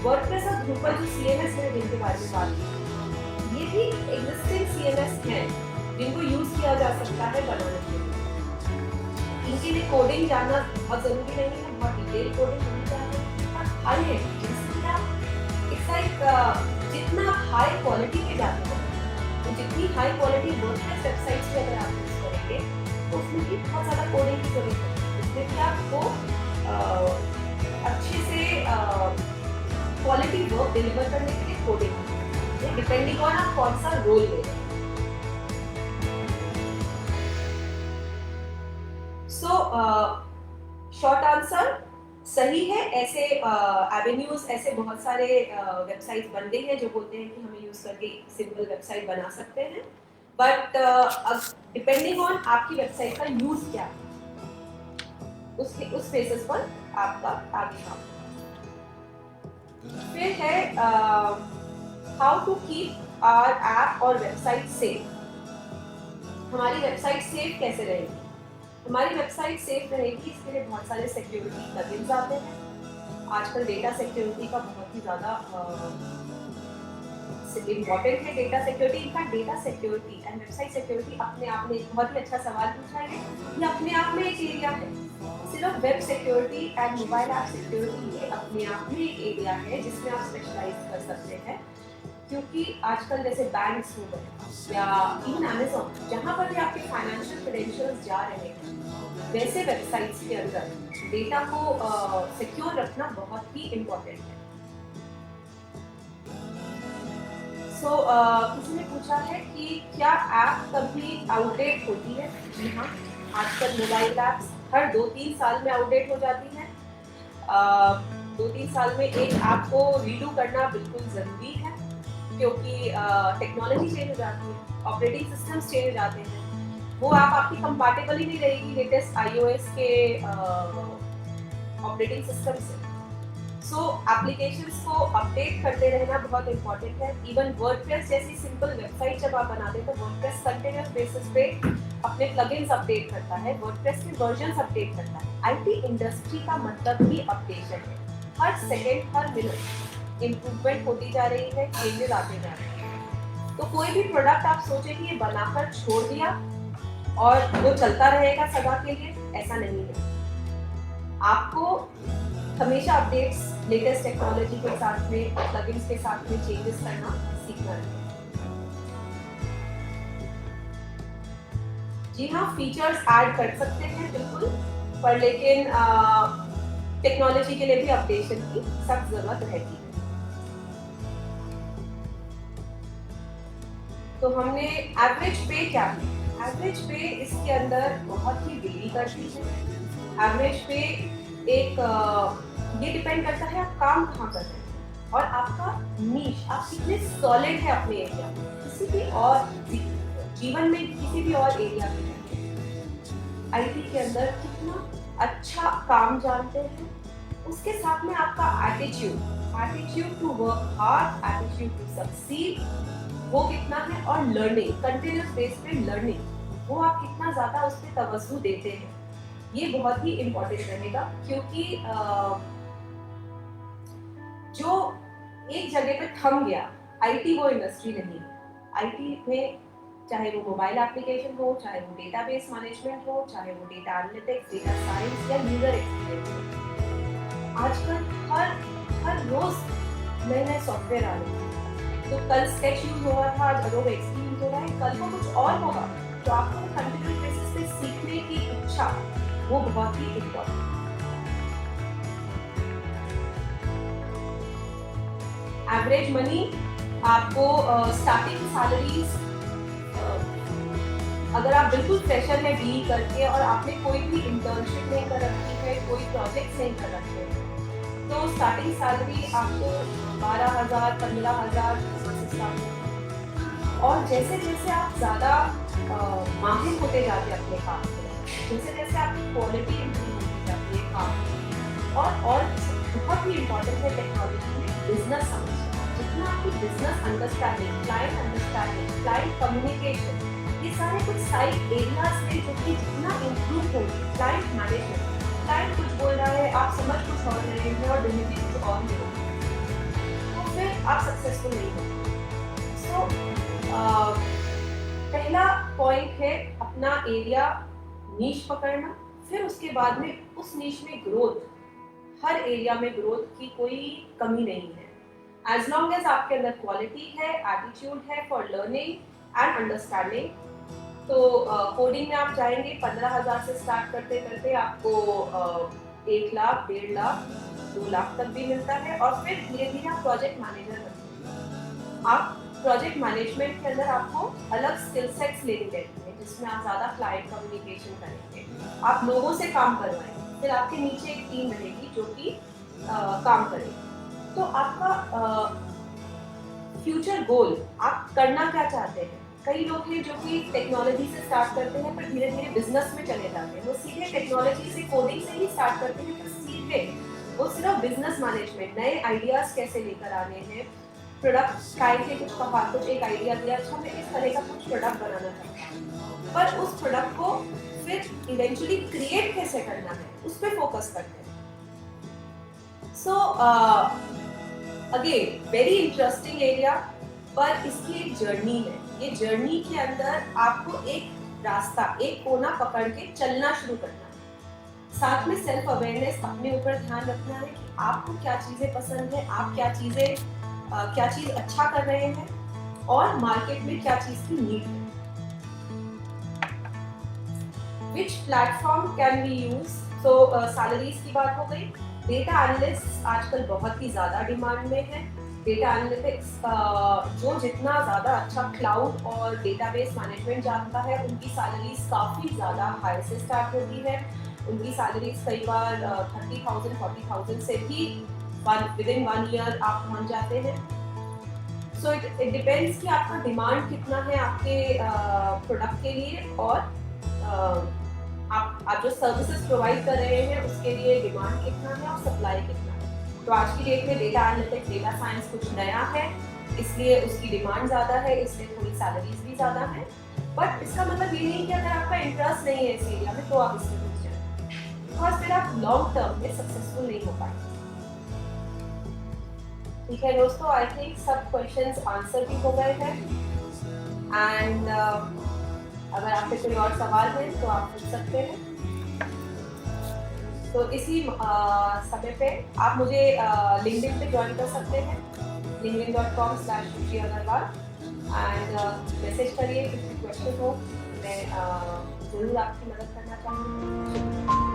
वर्डप्रेस और drupal जो CMS है जिनके बारे में बात की, ये भी एग्जिस्टिंग CMS हैं जिनको यूज किया जा सकता है बनाने के लिए। इनके लिए कोडिंग जानना बहुत जरूरी नहीं है, बहुत डिटेल कोडिंग नहीं चाहिए, और हाई है जिसमें आप इट्स लाइक जितना हाई क्वालिटी के जाते हैं, तो जितनी हाई क्वालिटी वर्डप्रेस वेबसाइट्स पे अगर आप यूज करेंगे, तो उसमें भी बहुत ज़्यादा कोडिंग की जरूरत है। उसमें भी आपको अच्छे से क्वालिटी वर्क डिलीवर करने के लिए कोडिंग, डिपेंडिंग ऑन आप कौन सा रोल ले रहे हैं। सो शॉर्ट आंसर सही है। ऐसे एवेन्यूज, ऐसे बहुत सारे वेबसाइट्स बन गई हैं जो बोलते हैं कि हमें यूज करके सिंपल वेबसाइट बना सकते हैं, बट डिपेंडिंग ऑन आपकी वेबसाइट का यूज क्या है, उस बेसिस पर आपका आगे काम। फिर है how to keep our app और वेबसाइट सेफ। हमारी वेबसाइट सेफ कैसे रहेगी? हमारी वेबसाइट सेफ रहेगी, इसके लिए बहुत सारे सिक्योरिटी प्लगइन्स आते हैं। आजकल डेटा सिक्योरिटी का बहुत ही ज़्यादा इम्पोर्टेंट है data security. In fact data security and website security अपने आप में एक बहुत ही अच्छा सवाल पूछा है। ये अपने आप में एक एरिया है। सिर्फ web security and mobile app security ये अपने आप में एक एरिया है जिसमें आप स्पेशलाइज कर सकते हैं, क्योंकि आजकल जैसे बैंक्स हो गए या इवन अमेज़न, जहाँ पर भी आपके फाइनेंशियल क्रेडेंशियल्स जा रहे हैं, वैसे वेबसाइट्स के अंदर डेटा को सिक्योर रखना बहुत ही इम्पोर्टेंट है। किसी ने पूछा है कि क्या ऐप कभी आउटडेट होती है? जी हाँ, आजकल मोबाइल ऐप्स हर 2-3 साल में आउटडेट हो जाती हैं। 2-3 साल में एक ऐप को रीडू करना बिल्कुल ज़रूरी है, क्योंकि टेक्नोलॉजी चेंज हो जाती है, ऑपरेटिंग सिस्टम्स चेंज हो जाते हैं। वो ऐप आपकी कंपैटिबल ही नहीं रहेगी लेटेस्ट iOS के ऑपरेटिंग सिस्टम से। एप्लीकेशंस को अपडेट करते रहना बहुत इंपॉर्टेंट है। इवन वर्डप्रेस जैसी सिंपल वेबसाइट जब आप बनाते हैं तो वर्डप्रेस कंटिन्यूअस बेसिस पे अपने प्लगइन्स अपडेट करता है, वर्डप्रेस के वर्जन्स अपडेट करता है। आईटी इंडस्ट्री का मतलब ही अपडेशन है। हर सेकंड, हर मिनट इम्प्रूवमेंट होती जा रही है, चेंजेस आते जा रहे हैं। तो कोई भी प्रोडक्ट आप सोचे कि ये बनाकर छोड़ दिया और वो चलता रहेगा सदा के लिए, ऐसा नहीं है। आपको हमेशा अपडेट्स लेटेस्ट टेक्नोलॉजी के साथ में, प्लगइन्स के साथ में चेंजेस करना सीखना है। जी हाँ, फीचर्स ऐड कर सकते हैं बिल्कुल, पर लेकिन टेक्नोलॉजी के लिए भी अपडेशन की सख्त जरूरत रहती है। तो हमने एवरेज पे क्या है? एवरेज पे इसके अंदर बहुत ही वेरी करती है। एवरेज पे एक ये डिपेंड करता है आप काम कहाँ कर रहे हैं और आपका नीश, आप कितने सॉलिड है अपने एरिया में, किसी भी और जीवन में किसी भी और एरिया में आईटी के अंदर कितना अच्छा काम जानते हैं, उसके साथ में आपका attitude to work hard, attitude to succeed, वो कितना है, और लर्निंग, कंटिन्यूअस बेस पे लर्निंग, वो आप कितना ज्यादा उस पर तवज्जो देते हैं, ये बहुत ही इम्पोर्टेंट रहेगा। क्योंकि जो एक जगह पे थम गया, आईटी वो इंडस्ट्री नहीं है। आईटी में चाहे वो मोबाइल एप्लीकेशन हो, चाहे वो डेटाबेस मैनेजमेंट हो, चाहे वो डेटा एनालिटिक्स, डेटा साइंस या यूजर एक्सपीरियंस हो, आजकल हर रोज नए नए सॉफ्टवेयर आ रहे हैं। तो कल स्केच यूज हो रहा था, आज एडोबे एक्सपी यूज हो रहा है, कल को कुछ और होगा। तो आपको कंटिन्यूअस बेसिस पे सीखने की इच्छा, वो बहुत ही इम्पोर्टेंट है। एवरेज मनी आपको स्टार्टिंग सैलरीज, अगर आप बिल्कुल फ्रेशर है बीई करके और आपने कोई भी इंटर्नशिप नहीं कर रखी है, कोई प्रोजेक्ट नहीं कर रखे हैं, तो स्टार्टिंग सैलरी आपको 12,000 15,000 स्टार्ट होगी। और जैसे जैसे आप ज़्यादा माहिर होते जाते हैं अपने काम में, जैसे जैसे आपकी क्वालिटी इम्प्रूव होती जाती है काम, और बहुत ही इम्पोर्टेंट है टेक्नोलॉजी में बिजनेस समझ। जितना आपकी business understanding, client understanding, client communication, ये सारे कुछ साइड एरियाज में जो कि जितना इम्प्रूव होगी, क्लाइंट मैनेजमेंट, क्लाइंट कुछ बोल रहा है, आप समझ कुछ और रहे हैं और डिलीवरी कुछ और नहीं होगी, तो फिर आप सक्सेसफुल नहीं होंगे। पहला पॉइंट है अपना एरिया नीश पकड़ना, फिर उसके बाद में उस नीश में ग्रोथ, हर एरिया में ग्रोथ की कोई कमी नहीं है। एज लॉन्ग एज आपके अंदर क्वालिटी है, एटीट्यूड है फॉर लर्निंग एंड अंडरस्टैंडिंग। तो कोडिंग में आप जाएंगे 15,000 से स्टार्ट करते करते आपको 1 लाख, 1.5 लाख, 2 लाख तक भी मिलता है, और फिर धीरे धीरे आप प्रोजेक्ट मैनेजर बनते हैं। आप प्रोजेक्ट मैनेजमेंट के अंदर आपको अलग स्किल सेट्स लेनी रहती है, जिसमें आप ज़्यादा क्लाइंट कम्युनिकेशन करेंगे, आप लोगों से काम करवाएंगे, फिर आपके नीचे एक टीम रहेगी जो कि काम करेगी। तो आपका फ्यूचर गोल, आप करना क्या चाहते हैं? कई लोग हैं जो कि टेक्नोलॉजी से स्टार्ट करते हैं पर धीरे धीरे बिजनेस में चले जाते हैं। वो सीधे टेक्नोलॉजी से, कोडिंग से ही स्टार्ट करते हैं, पर सीधे वो सिर्फ बिजनेस मैनेजमेंट, नए आइडियाज कैसे लेकर आने हैं, प्रोडक्ट काय के कुछ कहा, कुछ एक आइडिया दिया, अच्छा मैं इस तरह का कुछ प्रोडक्ट बनाना चाहता हूँ, पर उस प्रोडक्ट को फिर इवेंचुअली क्रिएट कैसे करना है, उस पर फोकस करते हैं। So again very interesting area, पर इसकी एक जर्नी है। ये जर्नी के अंदर आपको एक रास्ता, एक कोना पकड़ के चलना शुरू करना है। साथ में सेल्फ अवेयरनेस, अपने ऊपर ध्यान रखना है कि आपको क्या चीजें पसंद है, आप क्या चीज अच्छा कर रहे हैं और मार्केट में क्या चीज की नीड है। Which platform can we use? Salaries की बात हो गई। डेटा एनालिस्ट आजकल बहुत ही ज्यादा डिमांड में है। डेटा एनालिटिक्स जो जितना ज़्यादा अच्छा क्लाउड और डेटाबेस मैनेजमेंट जानता है, उनकी सैलरीज काफ़ी ज़्यादा हाई से स्टार्ट होती है। उनकी सैलरीज कई बार 30,000 40,000 से भी विद इन 1 ईयर आप पहुंच जाते हैं। सो इट डिपेंड्स कि आपका डिमांड कितना है आपके प्रोडक्ट के लिए, और आप जो सर्विसेज प्रोवाइड कर रहे हैं उसके लिए डिमांड कितना है और सप्लाई कितना है। तो आज की डेट में डेटा एनालिटिक्स, डेटा साइंस कुछ नया है, इसलिए उसकी डिमांड ज़्यादा है, इसलिए थोड़ी सैलरीज भी ज़्यादा है। बट इसका मतलब ये नहीं कि अगर आपका इंटरेस्ट नहीं है इस एरिया में तो आप इसमें घुस जाए, बिकॉज फिर आप लॉन्ग टर्म में सक्सेसफुल नहीं हो पाएंगे। ठीक है दोस्तों, आई थिंक सब क्वेश्चंस आंसर भी हो गए हैं। एंड अगर आपके कोई और सवाल है तो आप पूछ सकते हैं। तो इसी समय पे आप मुझे लिंक्डइन पे ज्वाइन कर सकते हैं, linkedin.com/ruchi-agarwal, एंड मैसेज करिए, कुछ भी क्वेश्चन हो मैं ज़रूर आपकी मदद करना चाहूँगी।